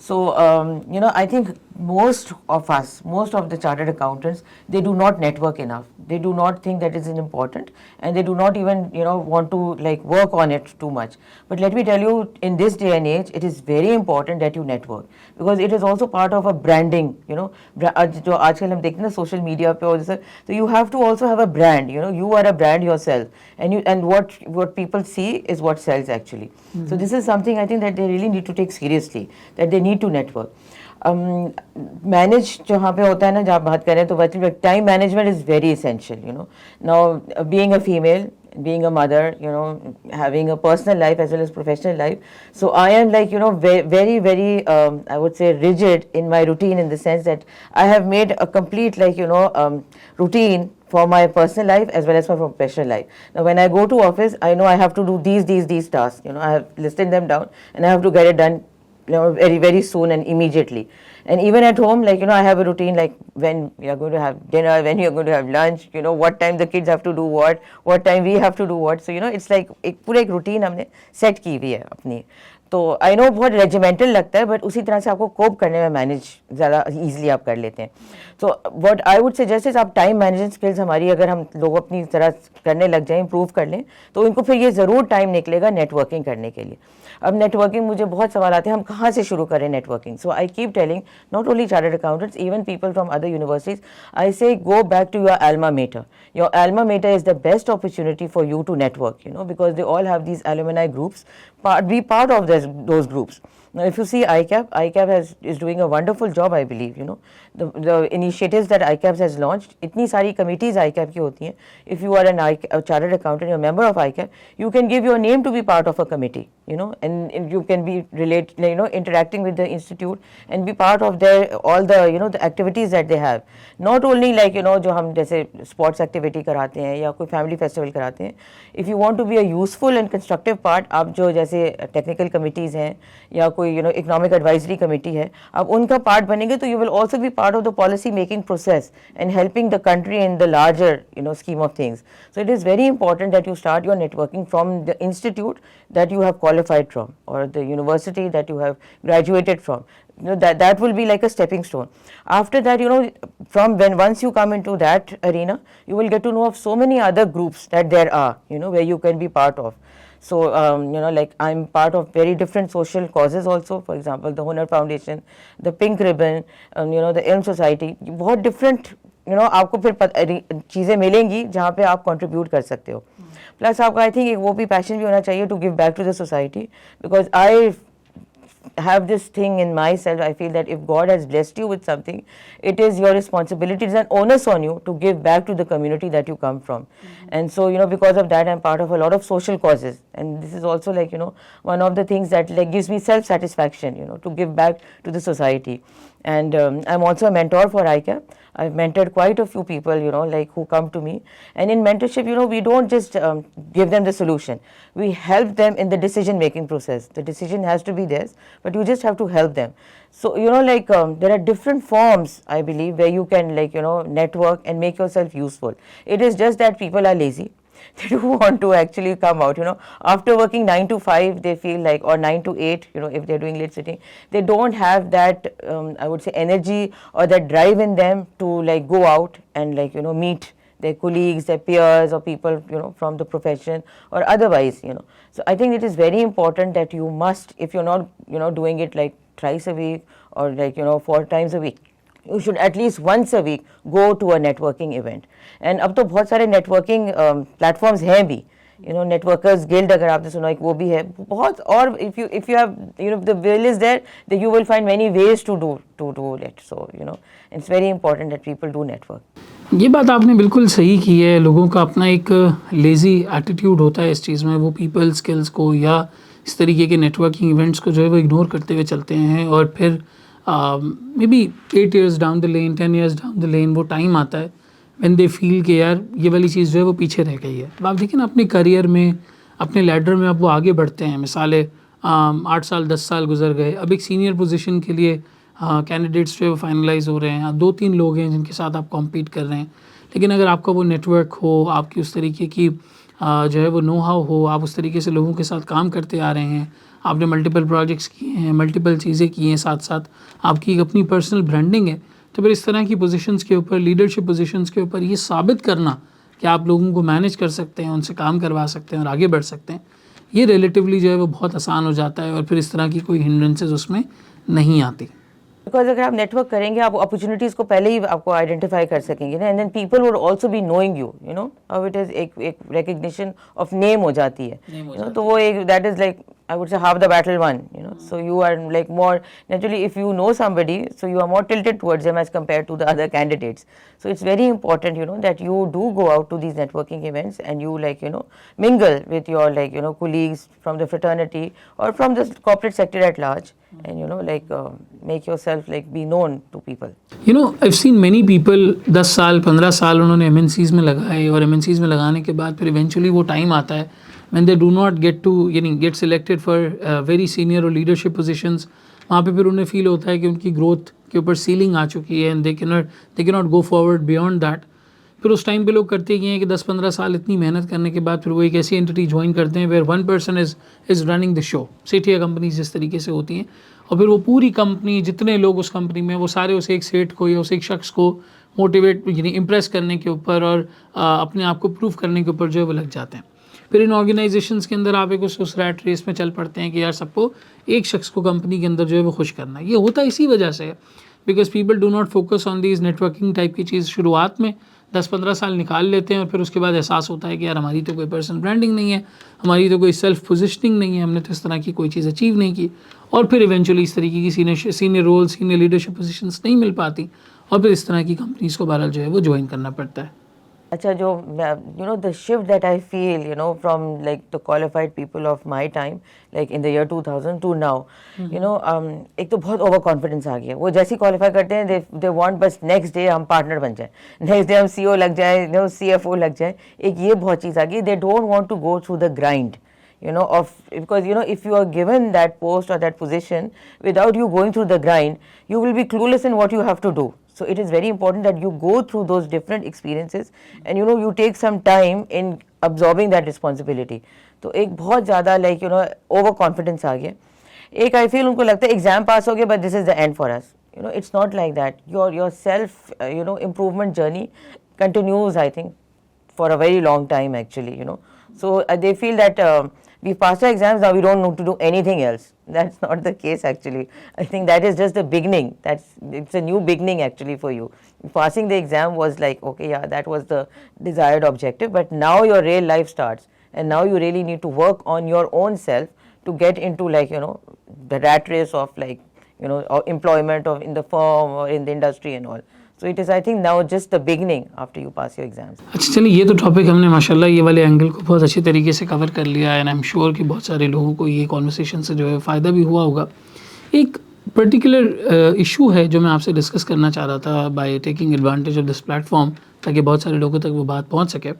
So, I think most of the chartered accountants, they do not network enough. They do not think that is important, and they do not even, want to like work on it too much. But let me tell you, in this day and age, it is very important that you network, because it is also part of a branding, जो आजकल हम देखते हैं ना social media पे और जैसे, so you have to also have a brand, you are a brand yourself, and what people see is what sells actually. So this is something I think that they really need to take seriously, that they need to network. Manage जहाँ पे होता है ना, जहाँ बात करें तो time management is very essential. Now being a female, being a mother, having a personal life as well as professional life, so I am like very very I would say rigid in my routine, in the sense that I have made a complete routine for my personal life as well as my professional life. Now when I go to office, I know I have to do these tasks. I have listed them down and I have to get it done very very soon and immediately. And even at home, I have a routine, like when we are going to have dinner, when you are going to have lunch, what time the kids have to do what time we have to do what. So it's like पूरा एक routine हमने set की हुई है अपनी. तो I know बहुत regimental लगता है, बट उसी तरह से आपको कोप करने में मैनेज ज़्यादा ईजिली आप कर लेते हैं. So what I would suggest is, आप टाइम मैनेजमेंट स्किल्स हमारी अगर हम लोग अपनी तरह करने लग जाएं, इंप्रूव कर लें, तो इनको फिर ये ज़रूर टाइम निकलेगा नेटवर्किंग करने के लिए. अब नेटवर्किंग, मुझे बहुत सवाल आते हैं हम कहाँ से शुरू करें networking. So I keep telling not only chartered accountants, even people from other universities, I say go back to your alma mater. Your alma mater is the best opportunity for you to network, because they all have these alumni groups. Be part of those groups. Now, if you see ICAP is doing a wonderful job, I believe. The initiatives that ICAP has launched. इतनी सारी committees ICAP की होती हैं. If you are a chartered accountant, you're a member of ICAP, you can give your name to be part of a committee. And you can be interacting with the institute and be part of all the the activities that they have. Not only जो हम जैसे sports activity कराते हैं या कोई family festival कराते हैं. If you want to be a useful and constructive part, आप जो जैसे technical committees हैं या कोई economic advisory committee है, आप उनका part बनेंगे, तो you will also be part of the policy making process and helping the country in the larger scheme of things. So it is very important that you start your networking from the institute that you have qualified from, or the university that you have graduated from. That will be like a stepping stone. After that, once you come into that arena, you will get to know of so many other groups that there are, where you can be part of. So, like I'm part of very different social causes also. For example, the Hunar Foundation, the Pink Ribbon, the Ilm Society. बहुत different, आपको फिर चीज़ें मिलेंगी जहाँ पे आप contribute कर सकते हो. Plus आपका I think एक वो भी passion भी होना चाहिए to give back to the society, because I have this thing in myself. I feel that if God has blessed you with something, it is your responsibility, it is an onus on you to give back to the community that you come from. And so because of that, I'm part of a lot of social causes, and this is also one of the things that gives me self satisfaction, to give back to the society. And I'm also a mentor for ICAP. I've mentored quite a few people, who come to me. And in mentorship, we don't just give them the solution. We help them in the decision-making process. The decision has to be theirs, but you just have to help them. So, there are different forms, I believe, where you can, network and make yourself useful. It is just that people are lazy. They do want to actually come out, after working 9 to 5, they feel like, or 9 to 8, if they're doing late sitting, they don't have that, I would say, energy or that drive in them to go out and meet their colleagues, their peers, or people, from the profession or otherwise, So I think it is very important that you must, if you're not, doing it like thrice a week or 4 times a week, you should at least once a week go to a networking event. And अब तो बहुत सारे networking platforms हैं भी, Networkers Guild अगर आपने सुना एक वो भी है बहुत. और if you have the will is there, then you will find many ways to do it. So it's very important that people do network. ये बात आपने बिल्कुल सही की है। लोगों का अपना एक लेज़ी एटीट्यूड होता है इस चीज़ में, वो पीपल स्किल्स को या इस तरीके के नेटवर्किंग इवेंट्स को जो है वो इग्नोर करते हुए चलते हैं, और फिर may be 8 years down the lane, 10 years down the lane वो टाइम आता है व्हेन दे फील कि यार ये वाली चीज़ जो है वो पीछे रह गई है। अब आप देखिए ना अपने करियर में, अपने लैडर में अब वो आगे बढ़ते हैं। मिसालें 8 साल 10 साल गुजर गए, अब एक सीनियर पोजीशन के लिए कैंडिडेट्स जो है वो फाइनलाइज हो रहे हैं, 2-3 लोग हैं जिनके साथ आप कॉम्पीट कर रहे हैं। लेकिन अगर आपका वो नेटवर्क हो, आपकी उस तरीके की जो है वो नो हाउ हो, आप उस तरीके से लोगों के साथ काम करते आ रहे हैं, आपने मल्टीपल प्रोजेक्ट्स किए हैं, मल्टीपल चीज़ें की हैं, साथ साथ आपकी एक अपनी पर्सनल ब्रांडिंग है, तो फिर इस तरह की पोजीशंस के ऊपर, लीडरशिप पोजीशंस के ऊपर ये साबित करना कि आप लोगों को मैनेज कर सकते हैं, उनसे काम करवा सकते हैं और आगे बढ़ सकते हैं, ये रिलेटिवली जो है वो बहुत आसान हो जाता है, और फिर इस तरह की कोई हिंड्रेंसेस उसमें नहीं आती। बिकॉज अगर आप नेटवर्क करेंगे आप अपॉर्चुनिटीज को पहले ही आपको आइडेंटिफाई कर सकेंगे ना, and then people would also be knowing you, you know, अब इट इज एक रिकग्निशन ऑफ नेम हो जाती है, यू नो, तो वो एक that is like I would say half the battle won, you know. So you are like more naturally, if you know somebody, so you are more tilted towards them as compared to the other candidates. So it's very important, you know, that you do go out to these networking events and you like, you know, mingle with your like, you know, colleagues from the fraternity or from the corporate sector at large, and you know, like make yourself like be known to people. You know, I've seen many people 10 साल 15 साल उन्होंने MNCs में लगाए, और MNCs में लगाने के बाद फिर इवेंचुअली वो टाइम आता है when they do not get to यानी get selected for very senior or leadership positions, वहाँ पे फिर उन्हें फील होता है कि उनकी ग्रोथ के ऊपर सीलिंग आ चुकी है, and they cannot go forward beyond that. फिर उस टाइम पे लोग करते ये हैं कि 10-15 साल इतनी मेहनत करने के बाद फिर वो एक ऐसी एंटिटी ज्वाइन करते हैं where one person is running the show. Sethia companies जिस तरीके से होती हैं, और फिर वो पूरी कंपनी, जितने लोग उस कंपनी में, वो सारे उस एक सेठ को या उस एक शख्स को मोटिवेट यानी इम्प्रेस करने के ऊपर और अपने आप को प्रूव करने के ऊपर जो है वो लग जाते हैं। फिर इन ऑर्गेनाइजेशंस के अंदर आप एक उस रैट रेस में चल पड़ते हैं कि यार सबको एक शख्स को कंपनी के अंदर जो है वो खुश करना है। ये होता इसी वजह से, because people do not focus on these networking type की चीज़। शुरुआत में 10-15 साल निकाल लेते हैं, और फिर उसके बाद एहसास होता है कि यार हमारी तो कोई पर्सनल ब्रांडिंग नहीं है, हमारी तो कोई सेल्फ पोजिशनिंग नहीं है, हमने तो इस तरह की कोई चीज़ अचीव नहीं की, और फिर इवेंचुअली इस तरीके की senior role, senior leadership positions नहीं मिल पाती, और फिर इस तरह की कंपनीज को बहरहाल जो है वो ज्वाइन करना पड़ता है। अच्छा, जो you know the shift that I feel, you know, from like the qualified people of my time, like in the year 2000 to now, you know, एक तो बहुत ओवर कॉन्फिडेंस आ गया। वो जैसे क्वालिफाई करते हैं they want बस नेक्स्ट डे हम पार्टनर बन जाए, नेक्स्ट डे हम CEO लग जाए, you know, CFO लग जाए, एक ये बहुत चीज़ आ गई। they don't want to go through the grind, you know, of, because you know if you are given that post or that position without you going through the grind, you will be clueless in what you have to do. So it is very important that you go through those different experiences and you know you take some time in absorbing that responsibility. तो एक बहुत ज़्यादा like you know over confidence आ गया। एक I feel उनको लगता है exam पास हो गया but this is the end for us. You know it's not like that. Your self you know improvement journey continues, I think, for a very long time actually. You know, so they feel that we passed our exams, now we don't need to do anything else. That's not the case actually. I think that is just the beginning. It's a new beginning actually for you. Passing the exam was like, okay, yeah, that was the desired objective, but now your real life starts, and now you really need to work on your own self to get into like, you know, the rat race of like, you know, or employment of in the firm or in the industry and all. So it is, I think, now just the beginning after you pass your exams. अच्छा चलिए, ये तो topic हमने माशाल्लाह ये वाले angle को बहुत अच्छी तरीके से कवर कर लिया है, एंड आई एम श्योर कि बहुत सारे लोगों को ये कॉन्वर्सेशन से जो है फ़ायदा भी हुआ होगा। एक पर्टिकुलर इशू है जो मैं आपसे डिस्कस करना चाह रहा था by taking advantage of this platform, ताकि बहुत सारे लोगों तक वो बात पहुँच सके।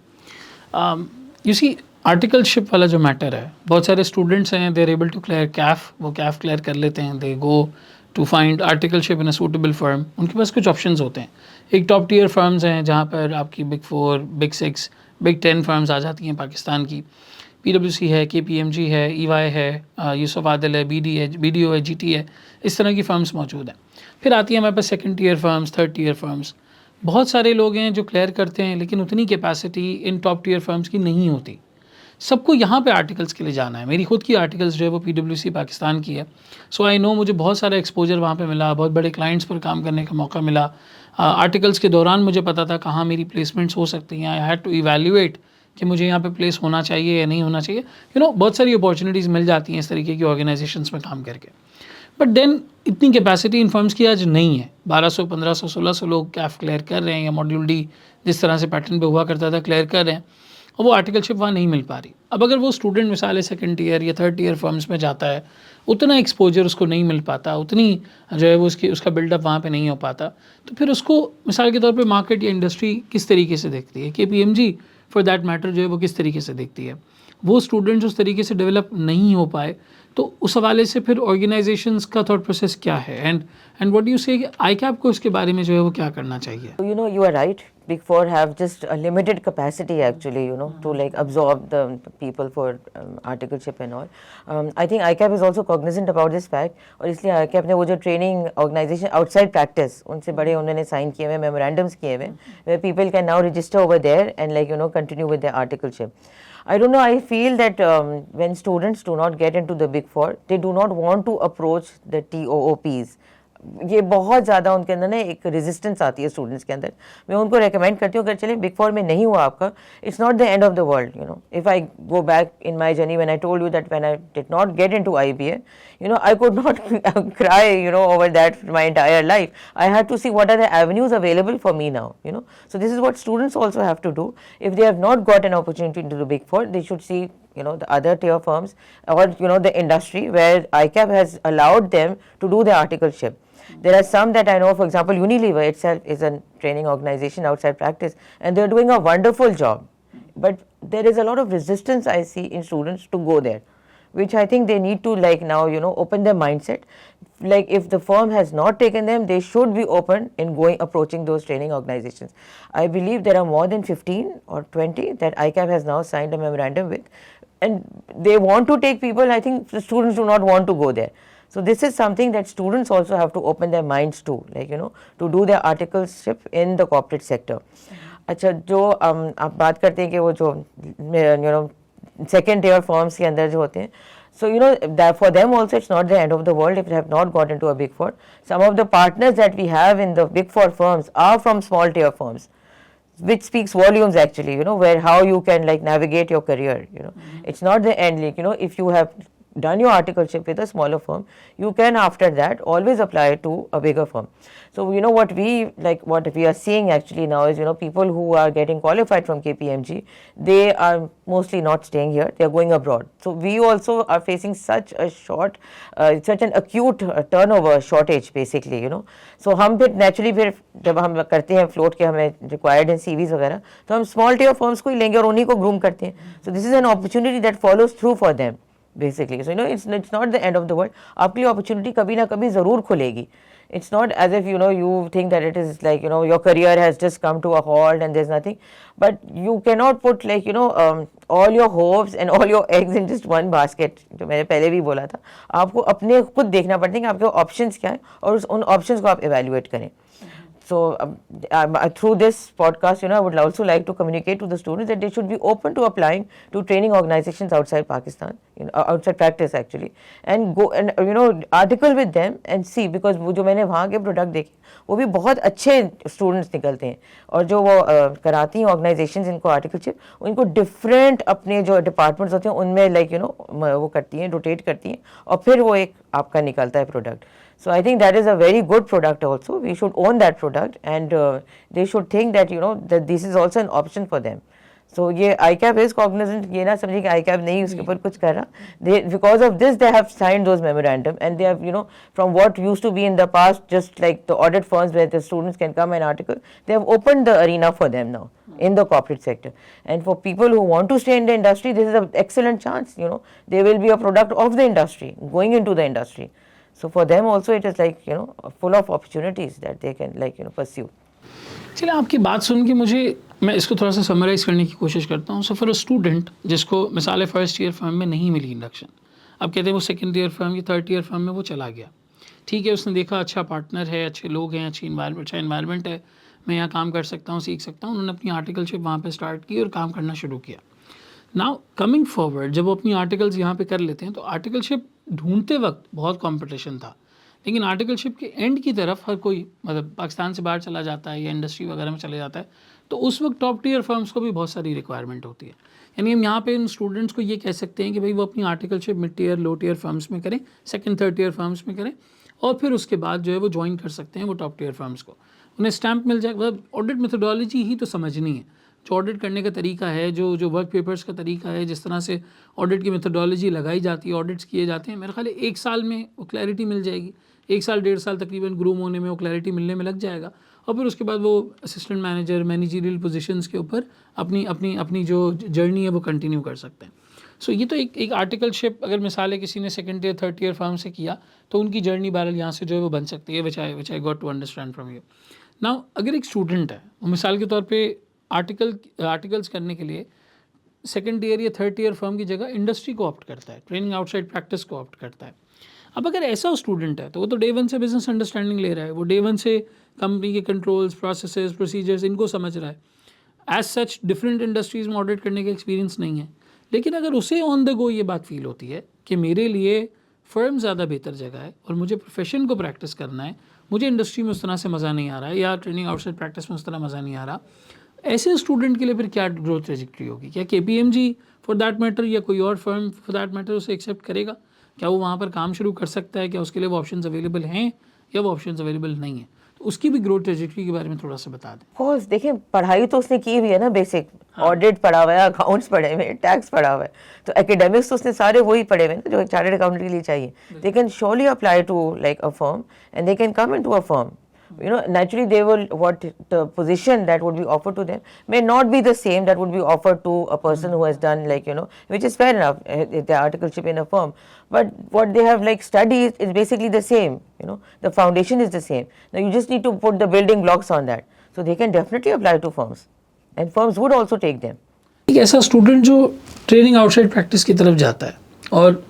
यू सी, आर्टिकलशिप वाला जो मैटर है, बहुत सारे स्टूडेंट्स हैं, they are able to clear CAF, वो कैफ क्लियर कर लेते हैं, they go to find articleship in a suitable firm. उनके पास कुछ ऑप्शंस होते हैं। एक टॉप टीयर फर्म्स हैं जहाँ पर आपकी बिग 4, बिग 6, बिग 10 फर्म्स आ जाती हैं पाकिस्तान की। PwC है, KPMG है, EY है, यूसुफ आदिल है, BDO है, GT है, इस तरह की फर्म्स मौजूद हैं। फिर आती है हमारे पास second tier firms, third tier firms. बहुत सारे लोग हैं जो क्लियर करते हैं, लेकिन उतनी capacity in top tier firms की नहीं होती। सबको यहाँ पे आर्टिकल्स के लिए जाना है। मेरी खुद की आर्टिकल्स जो है वो PwC पाकिस्तान की है, सो आई नो मुझे बहुत सारा एक्सपोजर वहाँ पे मिला, बहुत बड़े क्लाइंट्स पर काम करने का मौका मिला। आर्टिकल्स के दौरान मुझे पता था कहाँ मेरी प्लेसमेंट्स हो सकती हैं। आई हैड टू इवैल्यूएट कि मुझे यहाँ पे प्लेस होना चाहिए या नहीं होना चाहिए। यू नो, बहुत सारी अपॉर्चुनिटीज़ मिल जाती हैं इस तरीके की ऑर्गेनाइजेशंस में काम करके। बट देन इतनी कैपेसिटी इन फर्म्स की आज नहीं है। 1200, 1500, 1600 लोग कैफ क्लियर कर रहे हैं या मॉड्यूल डी जिस तरह से पैटर्न पे हुआ करता था क्लियर कर रहे हैं, और वो आर्टिकलशिप वहाँ नहीं मिल पा रही। अब अगर वो स्टूडेंट मिसाल है सेकंड ईयर या थर्ड ईयर फर्म्स में जाता है, उतना एक्सपोजर उसको नहीं मिल पाता, उतनी जो है वो उसका बिल्डअप वहाँ पे नहीं हो पाता, तो फिर उसको मिसाल के तौर पे मार्केट या इंडस्ट्री किस तरीके से देखती है, KPMG फॉर दैट मैटर जो है वो किस तरीके से देखती है। वो स्टूडेंट्स उस तरीके से डेवलप नहीं हो पाए, तो उस हवाले से फिर ऑर्गेनाइजेशंस का थॉट प्रोसेस क्या है, एंड व्हाट डू यू से ICAP को इसके बारे में जो है वो क्या करना चाहिए? You know, you are right. Big Four have just a limited capacity actually, you know, to like absorb the people for articleship and all. I think ICAP is also cognizant about this fact, और इसलिए ICAP ने वो जो training organization outside practice उनसे बड़े उन्होंने sign किए हुए memorandums किए हुए where people can now register over there and like you know continue with their articleship. I don't know, I feel that when students do not get into the Big Four, they do not want to approach the TOOPs. ये बहुत ज़्यादा उनके अंदर ना एक resistance आती है students के अंदर। मैं उनको रेकमेंड करती हूँ अगर चलिए बिग फोर में नहीं हुआ आपका, it's not the end of the world, you know. If I go back in my journey when I told you that when I did not get into IBA, you know, I could not cry, you know, over that my entire life. I had to see what are the avenues available for me now, you know. So this is what students also have to do. If they have not got an opportunity into the Big Four, they should see, you know, the other tier firms or, you know, the industry where ICAP has allowed them to do their articleship. There are some that I know, for example, Unilever itself is a training organization outside practice, and they're doing a wonderful job. But there is a lot of resistance I see in students to go there, which I think they need to like now, you know, open their mindset. Like if the firm has not taken them, they should be open in approaching those training organizations. I believe there are more than 15 or 20 that ICAP has now signed a memorandum with, and they want to take people. I think the students do not want to go there. So this is something that students also have to open their minds to, like, you know, to do their articleship in the corporate sector. अच्छा, जो आप बात करते हैं कि वो जो you know second tier firms के अंदर जो होते हैं, so you know that for them also it's not the end of the world if they have not got into a Big Four. Some of the partners that we have in the Big Four firms are from small tier firms, which speaks volumes actually, you know, where how you can like navigate your career, you know. It's not the end, like, you know, if you have done your articleship with a smaller firm, you can after that always apply to a bigger firm. So you know what we are seeing actually now is, you know, people who are getting qualified from KPMG, they are mostly not staying here, they are going abroad. So we also are facing such an acute turnover shortage basically, you know. So हम फिर naturally फिर जब हम करते हैं float के हमें required in CVs वगैरह, तो हम small tier firms को ही लेंगे और उन्हीं को groom करते हैं. So this is an opportunity that follows through for them basically. So you know, it's not the end of the world. आपके लिए opportunity कभी ना कभी ज़रूर खुलेगी. It's not as if, you know, you think that it is like, you know, your career has just come to a halt and there's nothing. But you cannot put like, you know, all your hopes and all your eggs in just one basket. जो मैंने पहले भी बोला था, आपको अपने खुद देखना पड़ता है कि आपके options क्या हैं और उन options को आप evaluate करें. So through this podcast, you know, I would also like to communicate to the students that they should be open to applying to training organizations outside Pakistan, you know, outside practice actually, and go and you know article with them and see, because वो जो मैंने वहाँ के product देखे वो भी बहुत अच्छे students निकलते हैं, और जो वो कराती हैं organizations इनको articleship, उनको different अपने जो departments होते हैं उनमें like you know वो करती हैं, rotate करती हैं, और फिर वो एक आपका निकलता है product. So I think that is a very good product also. We should own that product, and they should think that, you know, that this is also an option for them. So ये ICAP is cognizant, ये ना समझिए कि ICAP नहीं उसके ऊपर कुछ कर रहा. They, because of this, they have signed those memorandum, and they have, you know, from what used to be in the past, just like the audit firms where the students can come and article, they have opened the arena for them now in the corporate sector. And for people who want to stay in the industry, this is an excellent chance. You know, they will be a product of the industry, going into the industry. So for them also it is like, you know, full of opportunities that they can like, you know, pursue. चलिए, आपकी बात सुन के मुझे, मैं इसको थोड़ा सा summarise करने की कोशिश करता हूँ. सो फॉर अ स्टूडेंट जिसको मिसाल फर्स्ट ईयर फर्म में नहीं मिली इंडक्शन, अब कहते हैं वो सेकंड ईयर फर्म या थर्ड ईयर फर्म में वो चला गया, ठीक है, उसने देखा अच्छा पार्टनर है, अच्छे लोग हैं, अच्छा इन्वायरमेंट है, मैं यहाँ काम कर सकता हूँ, सीख सकता हूँ. उन्होंने अपनी आर्टिकलशिप वहाँ पर स्टार्ट की और काम करना शुरू किया. नाउ कमिंग फॉरवर्ड, जब वो अपनी आर्टिकल्स यहाँ पे कर लेते हैं, तो आर्टिकलशिप ढूंढते वक्त बहुत कंपटीशन था. लेकिन आर्टिकलशिप के एंड की तरफ हर कोई मतलब पाकिस्तान से बाहर चला जाता है या इंडस्ट्री वगैरह में चले जाता है, तो उस वक्त टॉप टियर फर्म्स को भी बहुत सारी रिक्वायरमेंट होती है। यानी हम यहाँ पे इन स्टूडेंट्स को ये कह सकते हैं कि भाई वो अपनी आर्टिकलशिप मिड टियर लो टियर फर्म्स में करें, सेकंड थर्ड टियर फर्म्स में करें, और फिर उसके बाद जो है वो ज्वाइन कर सकते हैं वो टॉप टियर फर्म्स को। उन्हें स्टैम्प मिल जाएगा, मतलब ऑडिट मेथोडोलॉजी ही तो समझनी है, जो ऑडिट करने का तरीका है, जो वर्क पेपर्स का तरीका है, जिस तरह से ऑडिट की मेथोडोलॉजी लगाई जाती है, ऑडिट्स किए जाते हैं, मेरे ख्याल है 1 साल में वो क्लैरिटी मिल जाएगी। 1 साल 1.5 साल तकरीबन ग्रूम होने में वो क्लैरिटी मिलने में लग जाएगा, और फिर उसके बाद वो असिस्टेंट मैनेजर मैनेजरियल पोजीशंस के ऊपर अपनी जो जर्नी है वो कंटिन्यू कर सकते हैं। सो ये तो एक आर्टिकलशिप अगर मिसाल है किसी ने second year third year firm से किया तो उनकी जर्नी बहरहाल यहाँ से जो है वो बन सकती है, which I got to understand from you. Now अगर एक स्टूडेंट है वो मिसाल के तौर पे आर्टिकल्स करने के लिए सेकंड ईयर या थर्ड ईयर फर्म की जगह इंडस्ट्री को ऑप्ट करता है, ट्रेनिंग आउटसाइड प्रैक्टिस को ऑप्ट करता है। अब अगर ऐसा स्टूडेंट है तो वो तो डे 1 से बिजनेस अंडरस्टैंडिंग ले रहा है, वो डे 1 से कंपनी के कंट्रोल्स, प्रोसेसेस, प्रोसीजर्स इनको समझ रहा है। एज सच डिफरेंट इंडस्ट्रीज़ में ऑडिट करने का एक्सपीरियंस नहीं है, लेकिन अगर उसे ऑन द गो ये बात फील होती है कि मेरे लिए फ़र्म ज़्यादा बेहतर जगह है और मुझे प्रोफेशन को प्रैक्टिस करना है, मुझे इंडस्ट्री में उस तरह से मज़ा नहीं आ रहा है या ट्रेनिंग आउटसाइड प्रैक्टिस में उस तरह मज़ा नहीं आ रहा, ऐसे स्टूडेंट के लिए फिर क्या ग्रोथ ट्रेजेक्ट्री होगी? क्या KPMG फॉर दैट मैटर या कोई और फर्म फॉर दैट मैटर उसे एक्सेप्ट करेगा? क्या वो वहाँ पर काम शुरू कर सकता है? क्या उसके लिए वो ऑप्शंस अवेलेबल हैं या वो ऑप्शंस अवेलेबल नहीं है? तो उसकी भी ग्रोथ ट्रेजेक्ट्री के बारे में थोड़ा सा बता दें। कोर्स देखिए, पढ़ाई तो उसने की भी है ना, बेसिक ऑडिट पढ़ा हुआ है, अकाउंट्स पढ़े हुए हैं, टैक्स पढ़ा हुआ है, तो एकेडमिक्स तो उसने सारे वही पढ़े हुए हैं ना जो एक चार्टर्ड अकाउंटेंट के लिए चाहिए। They can surely apply to like a firm and they can come into a firm. You know, naturally they will, what the position that would be offered to them may not be the same that would be offered to a person who has done, like, you know, which is fair enough, the articleship in a firm, but what they have like studied is basically the same, you know, the foundation is the same. Now you just need to put the building blocks on that, so they can definitely apply to firms and firms would also take them. एक ऐसा student जो training outside practice की तरफ जाता है और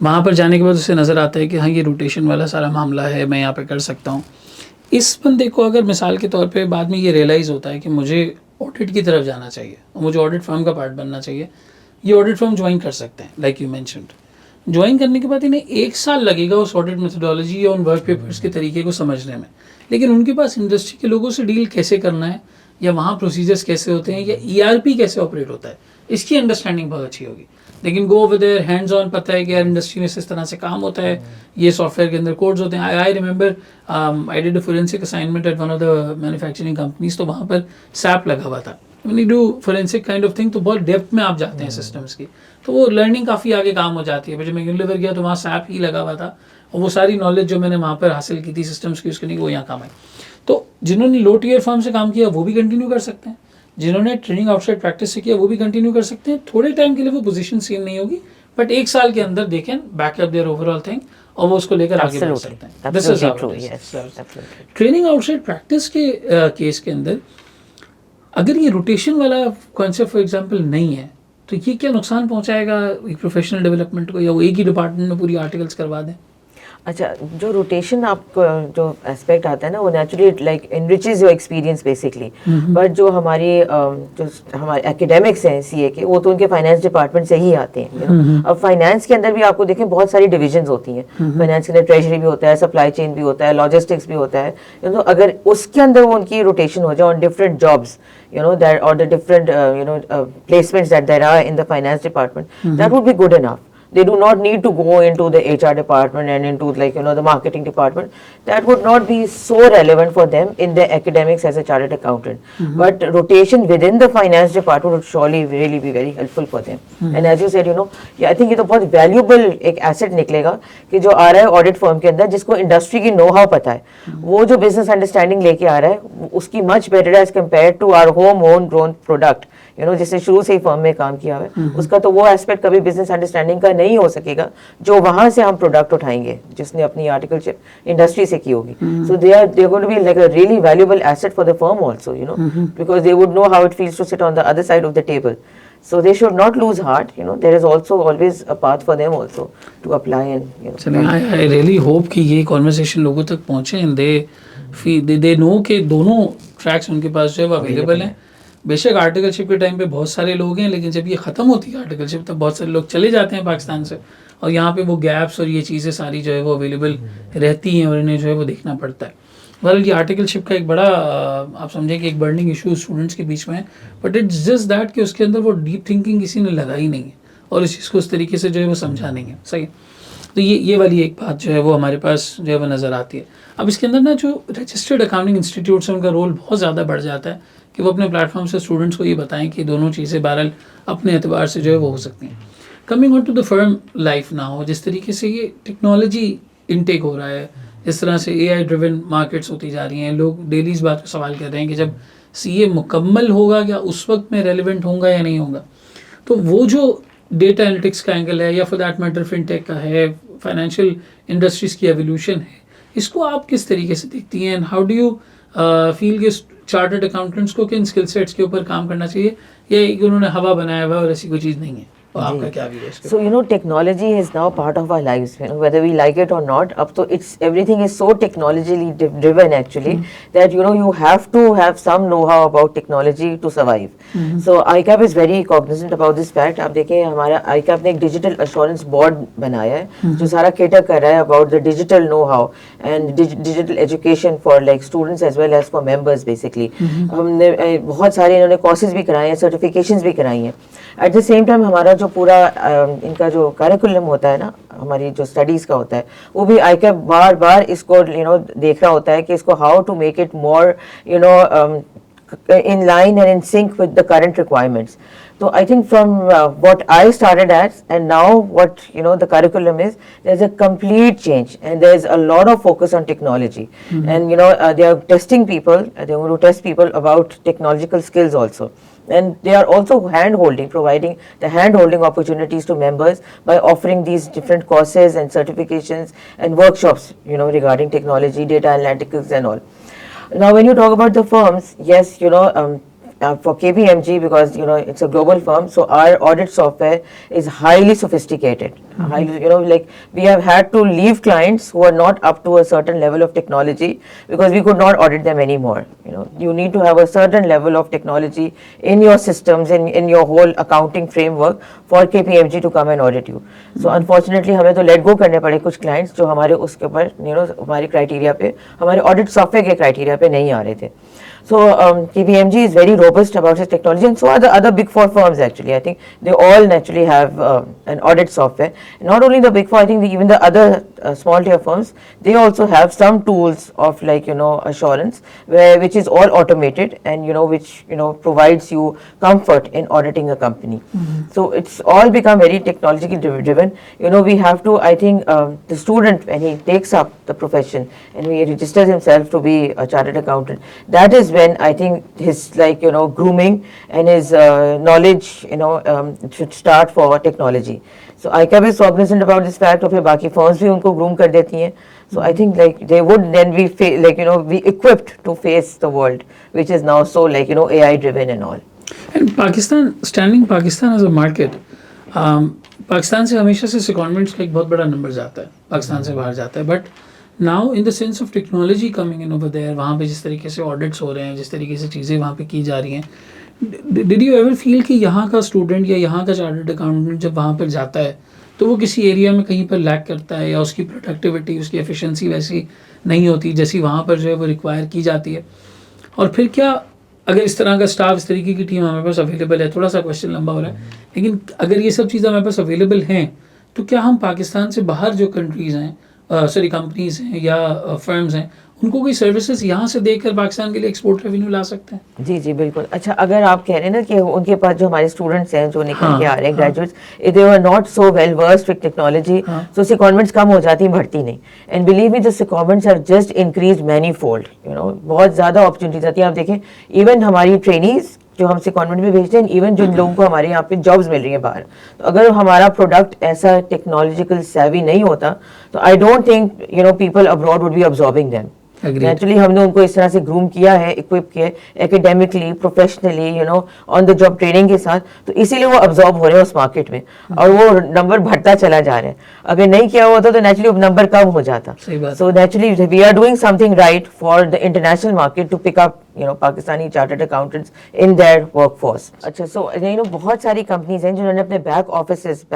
वहाँ पर जाने के बाद उसे नज़र आता है कि हाँ ये रोटेशन वाला सारा मामला है, मैं यहाँ पे कर सकता हूँ। इस बंदे को अगर मिसाल के तौर पे बाद में ये रियलाइज़ होता है कि मुझे ऑडिट की तरफ जाना चाहिए और मुझे ऑडिट फर्म का पार्ट बनना चाहिए, ये ऑडिट फर्म ज्वाइन कर सकते हैं। लाइक यू मेंशन्ड, ज्वाइन करने के बाद इन्हें 1 साल लगेगा उस ऑडिट मेथोडोलॉजी या उन वर्क पेपर्स के तरीके को समझने में, लेकिन उनके पास इंडस्ट्री के लोगों से डील कैसे करना है या वहाँ प्रोसीजर्स कैसे होते हैं या ERP कैसे ऑपरेट होता है, इसकी अंडरस्टैंडिंग बहुत अच्छी होगी। लेकिन go over their hands on, पता है कि यार इंडस्ट्री में इस तरह से काम होता है, ये सॉफ्टवेयर के अंदर कोड्स होते हैं। I remember I did a forensic assignment at one of the manufacturing companies, तो वहाँ पर SAP लगा हुआ था। When you do forensic kind of thing तो बहुत डेप्थ में आप जाते हैं सिस्टम्स की, तो वो लर्निंग काफ़ी आगे काम हो जाती है। जब मैं यूनिलीवर गया तो वहाँ SAP ही लगा हुआ था और वो सारी नॉलेज जो मैंने वहाँ पर हासिल की थी सिस्टम्स की, उसके नहीं वो यहाँ काम आई। तो जिन्होंने लो टियर फर्म से काम किया वो भी कंटिन्यू कर सकते हैं, जिन्होंने ट्रेनिंग आउटसाइड प्रैक्टिस से किया वो भी कंटिन्यू कर सकते हैं। थोड़े टाइम के लिए वो पोजीशन सेम नहीं होगी, बट 1 साल के अंदर they can back up their overall thing और वो उसको लेकर आगे बढ़ सकते हैं। This is true. Training outside practice के केस के अंदर अगर ये रोटेशन वाला कॉन्सेप्ट फॉर एग्जांपल नहीं है तो ये क्या नुकसान पहुंचाएगा प्रोफेशनल डेवलपमेंट को, या वो एक ही डिपार्टमेंट में पूरी आर्टिकल्स करवा दें? अच्छा, जो रोटेशन आपको जो एस्पेक्ट आता है ना वो naturally like enriches your experience basically, but जो हमारे एकेडमिक्स हैं CA के, वो तो उनके फाइनेंस डिपार्टमेंट से ही आते हैं, you know? अब फाइनेंस के अंदर भी आपको देखें बहुत सारी डिविजन्स होती हैं। फाइनेंस के अंदर ट्रेजरी भी होता है, सप्लाई चेन भी होता है, लॉजिस्टिक्स भी होता है, you know, अगर उसके अंदर वो उनकी रोटेशन हो जाए on different jobs, you know, that or the different placements that there are in the finance department, that would be good enough. They do not need to go into the HR department and into, like, you know, the marketing department. That would not be so relevant for them in their academics as a chartered accountant. But rotation within the finance department would surely really be very helpful for them. And as you said, you know, yeah, I think ये तो बहुत valuable एक asset निकलेगा कि जो आ रहा है audit firm के अंदर, जिसको industry की know how पता है, वो जो business understanding लेके आ रहा है उसकी much better as compared to our home grown product. You know, जिसने शुरू से ही फर्म में काम किया है, उसका तो वो एस्पेक्ट कभी बिजनेस अंडरस्टैंडिंग का नहीं हो सकेगा जो वहां से हम प्रोडक्ट उठाएंगे जिसने अपनी आर्टिकलशिप इंडस्ट्री से की होगी। So they are going to be like a really valuable asset for the firm also, you know, because they would know how it feels to sit on the other side of the table. So they should not lose heart, you know, there is also always a path for them also to apply and, you know. चलिए, I really hope कि ये conversation लोगों तक पहुँचे and they know कि दोनों tracks उनके पास जो है वो available हैं. बेशक आर्टिकलशिप के टाइम पे बहुत सारे लोग हैं, लेकिन जब ये ख़त्म होती है आर्टिकलशिप तब बहुत सारे लोग चले जाते हैं पाकिस्तान से, और यहाँ पे वो गैप्स और ये चीज़ें सारी जो है वो अवेलेबल रहती हैं और इन्हें जो है वो देखना पड़ता है। बल्कि आर्टिकलशिप का एक बड़ा आप समझें कि एक बर्निंग इशू स्टूडेंट्स के बीच में है, बट इट्स जस्ट दैट कि उसके अंदर वो डीप थिंकिंग किसी ने लगाई नहीं है और इस चीज़ को उस तरीके से जो है वो समझा नहीं है। सही। तो ये वाली एक बात जो है वो हमारे पास जो है वो नज़र आती है। अब इसके अंदर ना जो रजिस्टर्ड अकाउंटिंग इंस्टीट्यूट्स हैं उनका रोल बहुत ज़्यादा बढ़ जाता है कि वो अपने प्लेटफॉर्म से स्टूडेंट्स को ये बताएं कि दोनों चीज़ें बहरहाल अपने एतबार से जो है वो हो सकती हैं। Coming on to the firm life now, जिस तरीके से ये टेक्नोलॉजी इनटेक हो रहा है, इस तरह से AI ड्रिवन मार्केट्स होती जा रही हैं, लोग डेली इस बात पर सवाल कर रहे हैं कि जब CA मुकम्मल होगा क्या उस वक्त में रेलिवेंट होगा या नहीं होगा। तो वो जो डेटा एनालिटिक्स का एंगल है या फॉर दैट मैटर फिनटेक का है, फाइनेंशियल इंडस्ट्रीज़ की एवोल्यूशन है, इसको आप किस तरीके से देखती हैं? And how do you feel कि चार्टर्ड अकाउंटेंट्स को किन स्किल सेट्स के ऊपर काम करना चाहिए, या उन्होंने हवा बनाया हुआ और ऐसी कोई चीज़ नहीं है? आपका क्या व्यू है इसके? So technology is now part of our lives, whether we like it or not. Up to it's everything is so technologically driven actually that you have to have some know-how about technology to survive. So ICAP is very cognizant about this fact. आप देखें हमारा ICAP ने एक digital assurance board बनाया है जो सारा cater कर रहा है about the digital know-how and digital education for like students as well as for members basically. हमने बहुत सारे इन्होंने courses भी कराए हैं, certifications भी कराई हैं. At the same time हमारा जो पूरा इनका जो करिकुलम होता है ना, हमारी जो स्टडीज़ का होता है, वो भी ICAP बार बार इसको देख रहा होता है कि इसको how to make it more in line and in sync with the current requirements. So I think from what I started at and now what the curriculum is, there's a complete change and there's a lot of focus on technology. And they are testing people, they want to test people about technological skills also. And they are also hand-holding, providing the hand-holding opportunities to members by offering these different courses and certifications and workshops regarding technology, data analytics and all. Now, when you talk about the firms, yes, for KPMG, because it's a global firm, so our audit software is highly sophisticated. Highly, like we have had to leave clients who are not up to a certain level of technology because we could not audit them anymore. You need to have a certain level of technology in your systems, in your whole accounting framework for KPMG to come and audit you. So unfortunately, हमें तो let go करने पड़े कुछ clients जो हमारे उसके ऊपर हमारे criteria पे, हमारे audit software के criteria पे नहीं आ रहे थे. So KPMG is very robust about its technology, and so are the other big four firms actually. I think they all naturally have an audit software. Not only the big four, I think even the other small tier firms, they also have some tools of like assurance which is all automated and which provides you comfort in auditing a company. So it's all become very technologically driven. We have to, I think the student, when he takes up the profession and he registers himself to be a chartered accountant, that is when I think his like grooming and his knowledge should start for technology. So ICAP is cognizant about this fact, और फिर बाकी firms भी उनको groom कर देती हैं. So I think like they would then be be equipped to face the world, which is now so like AI driven and all. And Pakistan, standing Pakistan as a market, Pakistan से हमेशा से secondments का एक बहुत बड़ा number जाता है, पाकिस्तान से बाहर जाता है, but now in the sense of technology coming in over there, वहाँ पे जिस तरीके से ऑडिट्स हो रहे हैं, जिस तरीके से चीज़ें वहाँ पे की जा रही हैं, डिड यू एवर फील कि यहाँ का स्टूडेंट या यहाँ का चार्टर्ड अकाउंटेंट जब वहाँ पर जाता है तो वो किसी एरिया में कहीं पर लैक करता है या उसकी प्रोडक्टिविटी, उसकी एफिशिएंसी वैसी नहीं होती जैसी वहाँ पर जो है वो रिक्वायर की जाती है? और फिर क्या अगर इस तरह का स्टाफ, इस तरीके की टीम हमारे पास अवेलेबल है, थोड़ा सा क्वेश्चन लंबा हो रहा है, लेकिन अगर ये सब चीज़ें हमारे पास अवेलेबल हैं तो क्या हम पाकिस्तान से बाहर जो कंट्रीज़ हैं, कंपनीज हैं या फर्म्स हैं, उनको कोई सर्विसेज यहाँ से देकर पाकिस्तान के लिए एक्सपोर्ट रेवेन्यू ला सकते हैं? जी जी बिल्कुल. अच्छा, अगर आप कह रहे हैं ना कि उनके पास जो हमारे स्टूडेंट्स हैं जो निकल के आ रहे हैं graduates, they were not so well versed with technology, so secondments कम हो जाती हैं, बढ़ती नहीं. And believe me, the secondments have just increased many fold. बहुत ज़्यादा अपॉर्चुनिटीज आती हैं. आप देखें इवन हमारी ट्रेनीज जो हम सेकंडमेंट में भेजते हैं, इवन जिन लोगों को हमारे यहाँ पे जॉब्स मिल रही हैं बाहर, तो अगर हमारा प्रोडक्ट ऐसा टेक्नोलॉजिकल सेवी नहीं होता तो I don't think people abroad would be absorbing them. Naturally हमने उनको इस तरह से ग्रूम किया है, इक्विप किया है academically, professionally, on the job training के साथ, तो इसीलिए वो अब्जॉर्ब हो रहे हैं उस मार्केट में और वो नंबर बढ़ता चला जा रहा है. अगर नहीं किया होता तो नेचुरली नंबर कम हो जाता. So naturally we are doing something right for the international market to pick up Pakistani chartered accountants in their workforce. अच्छा, सो बहुत सारी कंपनीज हैं जिन्होंने अपने back offices,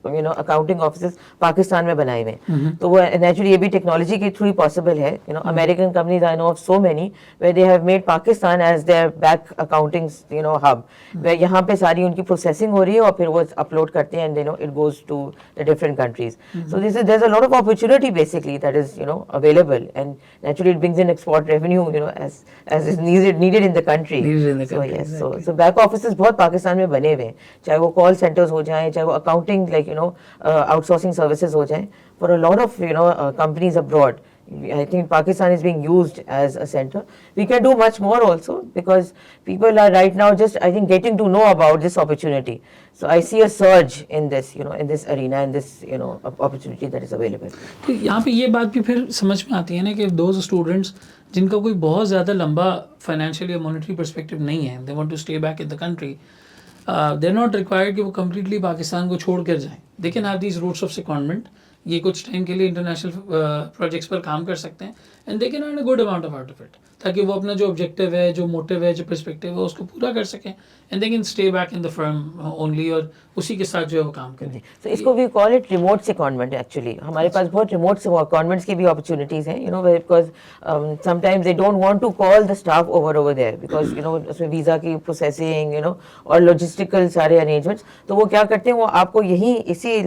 accounting offices Pakistan में बनाए हुए हैं. तो वो नेचुरली ये भी टेक्नोलॉजी के थ्रू ही पॉसिबल है. American companies I know of so many where they have made Pakistan as their back accounting hub, वे यहाँ पे सारी उनकी प्रोसेसिंग हो रही है और फिर वो अपलोड करते हैं and it goes to the different countries. So this is there is a lot of opportunity basically that is available and naturally it brings in export revenue as is needed in the country. So yes, so back offices बहुत पाकिस्तान में बने हुए हैं, चाहे वो call centres हो जाएं, चाहे वो अकाउंटिंग outsourcing services हो जाएं. For a lot of companies abroad, I think Pakistan is being used as a center. We can do much more also because people are right now just I think getting to know about this opportunity. So I see a surge in this, in this arena, in this, opportunity that is available. तो यहाँ पे ये बात भी फिर समझ में आती है ना कि those students जिनका कोई बहुत ज़्यादा लंबा फाइनेंशियल या मॉनेटरी पर्सपेक्टिव नहीं है, they want to stay back in the country, they are not required कि वो कम्प्लीटली पाकिस्तान को छोड़ कर जाएं. They can have these routes of secondment, ये कुछ टाइम के लिए इंटरनेशनल प्रोजेक्ट्स पर काम कर सकते हैं and they can earn a good amount of out of it, ताकि वो अपना जो ऑब्जेक्टिव है, जो मोटिव है, जो पर्सपेक्टिव है उसको पूरा कर सकें and they can stay back in the firm only, और उसी के साथ जो है वो काम करें. तो इसको we call it remote secondment. Actually हमारे पास बहुत रिमोट सेकंडमेंट्स की भी अपॉर्चुनिटीज हैं, because sometimes they don't want to call the staff over there because उसमें वीज़ा की प्रोसेसिंग और लॉजिस्टिकल सारे अरेंजमेंट्स, तो वो क्या करते हैं, वो आपको यही इसी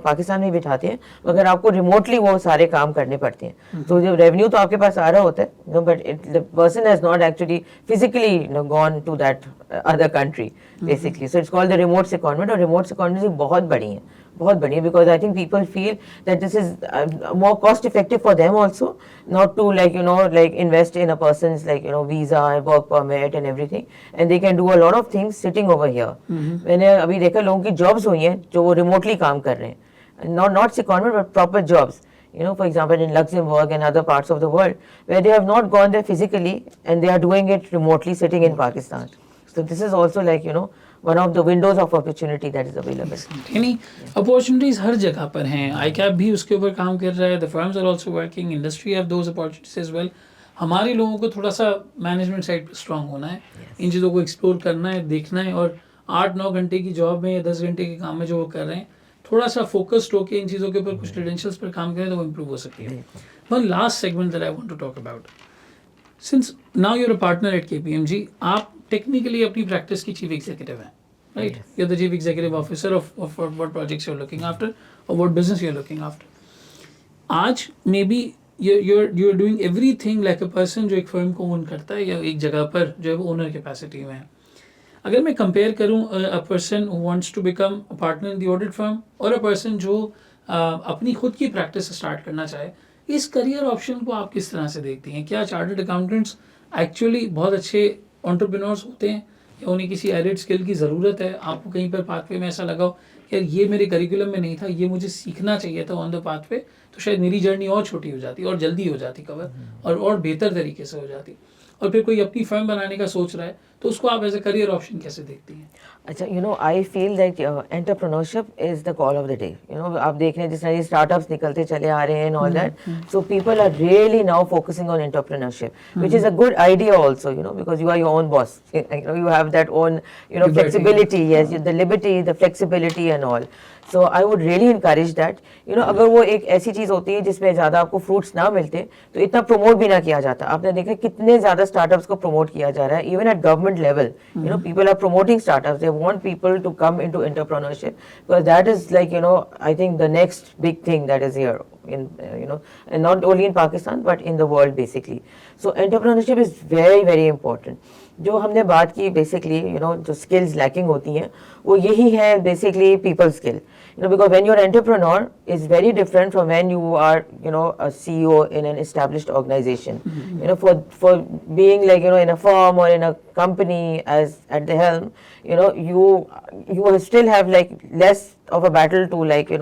पाकिस्तान में बिठाते हैं, मगर आपको रिमोटली वो सारे काम करने पड़ते हैं. तो जब रेवेन्यू तो आपके पास आ रहा होता है, but the person has not actually physically gone to that other country basically. So it's called the remote secondment. और रिमोट सेकंडमेंट बहुत बड़ी है because I think people feel that this is more cost effective for them also, not to invest in a person's visa and work permit and everything, and they can do a lot of things sitting over here. मैंने अभी देखा लोगों की jobs हुई हैं जो वो remotely काम कर रहे हैं, not secondment but proper jobs. For example, in Luxembourg and other parts of the world where they have not gone there physically and they are doing it remotely sitting in Pakistan. So this is also one of the windows of opportunity that is available. यानी opportunities हर जगह पर हैं. ICAP भी उसके ऊपर काम कर रहा है, the firms are also working, industry have those opportunities as well. हमारे लोगों को थोड़ा सा मैनेजमेंट साइड पे स्ट्रांग होना है, इन चीज़ों को एक्सप्लोर करना है, देखना है, और 8-9 घंटे की जॉब में या 10 घंटे के काम में जो वो कर रहे हैं, थोड़ा सा फोकस्ड होकर इन चीज़ों के ऊपर कुछ क्रेडेंशियल्स पर काम करें तो वो इम्प्रूव हो सकती है. One last segment that I want to talk about, since now you are a partner at KPMG, आप टेक्निकली अपनी प्रैक्टिस की चीफ एग्जीक्यूटिव हैं, right? Yes. You're the chief executive officer of what projects you're looking after or what business you're looking after. आज maybe you're doing everything like a person जो एक firm को own करता है या एक जगह पर जो है वो owner capacity में है. अगर मैं compare करूँ a person who wants to become a partner in the audit firm और a person जो अपनी खुद की practice start करना चाहे, इस career option को आप किस तरह से देखती हैं? क्या chartered accountants actually बहुत अच्छे entrepreneurs होते हैं या उन्हें किसी एडेड स्किल की ज़रूरत है? आपको कहीं पर पाथवे में ऐसा लगा हो कि यार ये मेरे करिकुलम में नहीं था, ये मुझे सीखना चाहिए था ऑन द पाथवे, तो शायद मेरी जर्नी और छोटी हो जाती और जल्दी हो जाती कवर और बेहतर तरीके से हो जाती. और फिर कोई अपनी फर्म बनाने का सोच रहा है तो उसको आप एज ए करियर ऑप्शन कैसे देखती हैं? अच्छा, I feel that entrepreneurship is the call of the day. आप देख रहे हैं जिस तरह ये स्टार्टअप्स निकलते चले आ रहे हैं and all that, so people are really now focusing on entrepreneurship, which is a good idea also, because you are your own boss, you have that own flexibility, yes, the liberty, the flexibility and all. So I would really encourage that. अगर वो एक ऐसी चीज़ होती है जिसमें ज़्यादा आपको fruits ना मिलते तो इतना प्रमोट भी ना किया जाता. आपने देखा कितने ज़्यादा स्टार्टअप्स को प्रमोट किया जा रहा है, even at government level. People are promoting startups. They want people to come into entrepreneurship because that is I think the next big thing that is here in and not only in Pakistan but in the world basically. So entrepreneurship is very, very important. जो हमने बात की basically जो skills lacking होती हैं वो यही है basically people skill. Because when you're an entrepreneur, it's very different from when you are, a CEO in an established organization. For being like, in a firm or in a company as at the helm, you still have like less of a battle to like,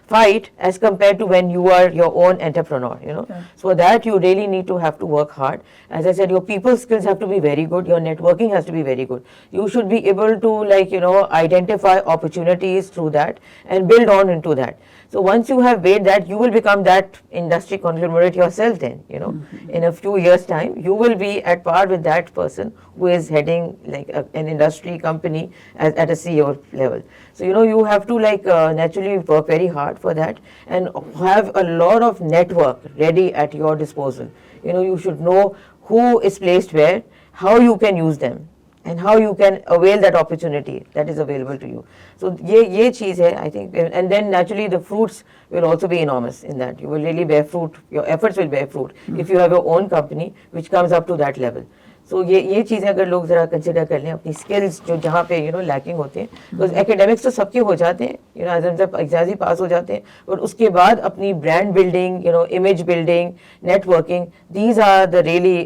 fight as compared to when you are your own entrepreneur, Yeah. So that you really need to have to work hard. As I said, your people skills have to be very good. Your networking has to be very good. You should be able to like, identify opportunities through that and build on into that. So once you have made that, you will become that industry conglomerate yourself then, In a few years' time, you will be at par with that person who is heading like an industry company at a CEO level. So, you have to like naturally work very hard for that and have a lot of network ready at your disposal. You should know who is placed where, how you can use them, and how you can avail that opportunity that is available to you. So ye cheez hai, I think, and then naturally the fruits will also be enormous in that. You will really bear fruit, your efforts will bear fruit if you have your own company which comes up to that level. So ये चीज़ें अगर लोग ज़रा consider कर लें अपनी skills जो जहाँ पे लैकिंग होते हैं, बिकॉज एकेडमिक्स तो सबके हो जाते हैं, जब एग्जाम ही पास हो जाते हैं, और उसके बाद अपनी brand building, image building, networking, these are the really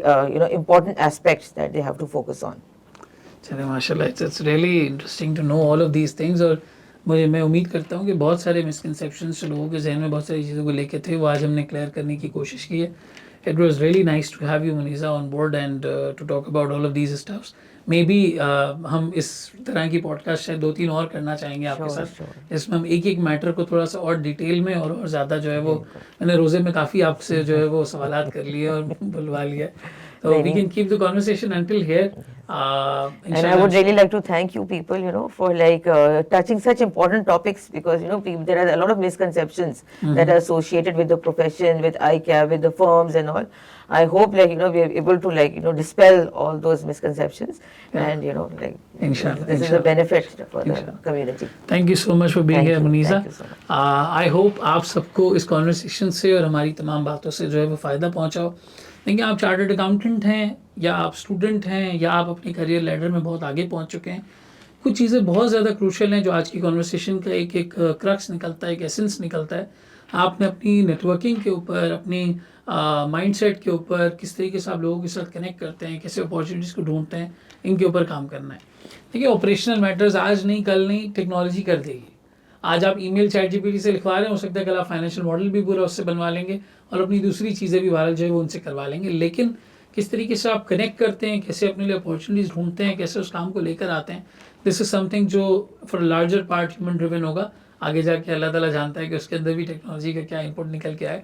important aspects that they have to focus on. चलिए माशाल्लाह, it's really interesting to know all of these things. और मैं उम्मीद करता हूँ कि बहुत सारे मिसकंसेप्शंस लोगों के जहन में बहुत सारी चीज़ों को लेके थे, वो आज हमने क्लियर करने की कोशिश की है. It was really nice to have you, Munisa, on board and to talk about all of these stuffs. Maybe हम इस तरह की पॉडकास्ट शायद 2-3 और करना चाहेंगे आपके साथ, जिसमें हम एक मैटर को थोड़ा सा और डिटेल में और ज़्यादा जो है वो, मैंने रोज़े में काफ़ी आपसे जो है वो सवालात कर लिए और बुलवा लिया. So we can keep the conversation until here. And I would really like to thank you people, for like touching such important topics, because there are a lot of misconceptions that are associated with the profession, with ICAP, with the firms and all. I hope like we are able to like dispel all those misconceptions, and like Inshallah, this is a benefit for the community. Thank you so much for being here, Munisa. Thank you so much. I hope आप सबको इस conversation से और हमारी तमाम बातों से जो है वो फ़ायदा पहुँचा हो. देखिए, आप चार्टर्ड अकाउंटेंट हैं या आप स्टूडेंट हैं या आप अपने करियर लैडर में बहुत आगे पहुंच चुके हैं, कुछ चीज़ें बहुत ज़्यादा क्रूशल हैं जो आज की कॉन्वर्सेशन का एक क्रक्स निकलता है, एक एसेंस निकलता है. आपने अपनी नेटवर्किंग के ऊपर, अपनी माइंडसेट के ऊपर, किस तरीके से आप लोगों के साथ कनेक्ट करते हैं, कैसे अपॉर्चुनिटीज़ को ढूंढते हैं, इनके ऊपर काम करना है. देखिए, ऑपरेशनल मैटर्स आज नहीं कल नहीं टेक्नोलॉजी कर देगी. आज आप ईमेल ChatGPT से लिखवा रहे हैं, हो सकता है कल आप फाइनेंशियल मॉडल भी पूरा उससे बनवा लेंगे और अपनी दूसरी चीज़ें भी वायरल जो है वो उनसे करवा लेंगे. लेकिन किस तरीके से आप कनेक्ट करते हैं, कैसे अपने लिए अपॉर्चुनिटीज़ ढूंढते हैं, कैसे उस काम को लेकर आते हैं, दिस इज समथिंग जो for larger part human driven होगा. आगे जाके अल्लाह ताला जानता है कि उसके अंदर भी टेक्नोलॉजी का क्या इनपुट निकल के आए.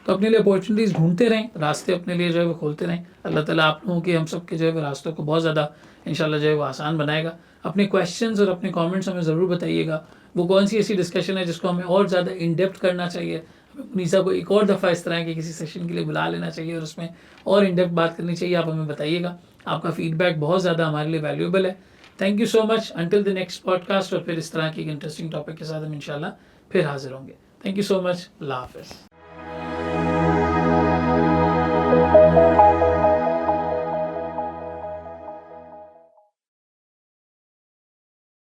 तो अपने लिए अपॉर्चुनिटीज़ ढूंढते रहें, रास्ते अपने लिए जो है वो खोलते रहें. अल्लाह ताला आप लोगों के, हम सब के जो है वो रास्तों को बहुत ज़्यादा इंशाल्लाह जो है वो आसान बनाएगा. अपने क्वेश्चंस और अपने कमेंट्स हमें ज़रूर बताइएगा. वो कौन सी ऐसी डिस्कशन है जिसको हमें और ज़्यादा इन डेप्थ करना चाहिए, मुनीसा को एक और दफ़ा इस तरह के किसी सेशन के लिए बुला लेना चाहिए और उसमें और इन डेप्थ बात करनी चाहिए, आप हमें बताइएगा. आपका फीडबैक बहुत ज़्यादा हमारे लिए वैल्यूएबल है. Thank you so much. Until the next podcast, और फिर इस तरह की एक इंटरेस्टिंग टॉपिक के साथ हम इंशाल्लाह फिर हाजिर होंगे. Thank you so much. अल्लाह हाफ़िज़.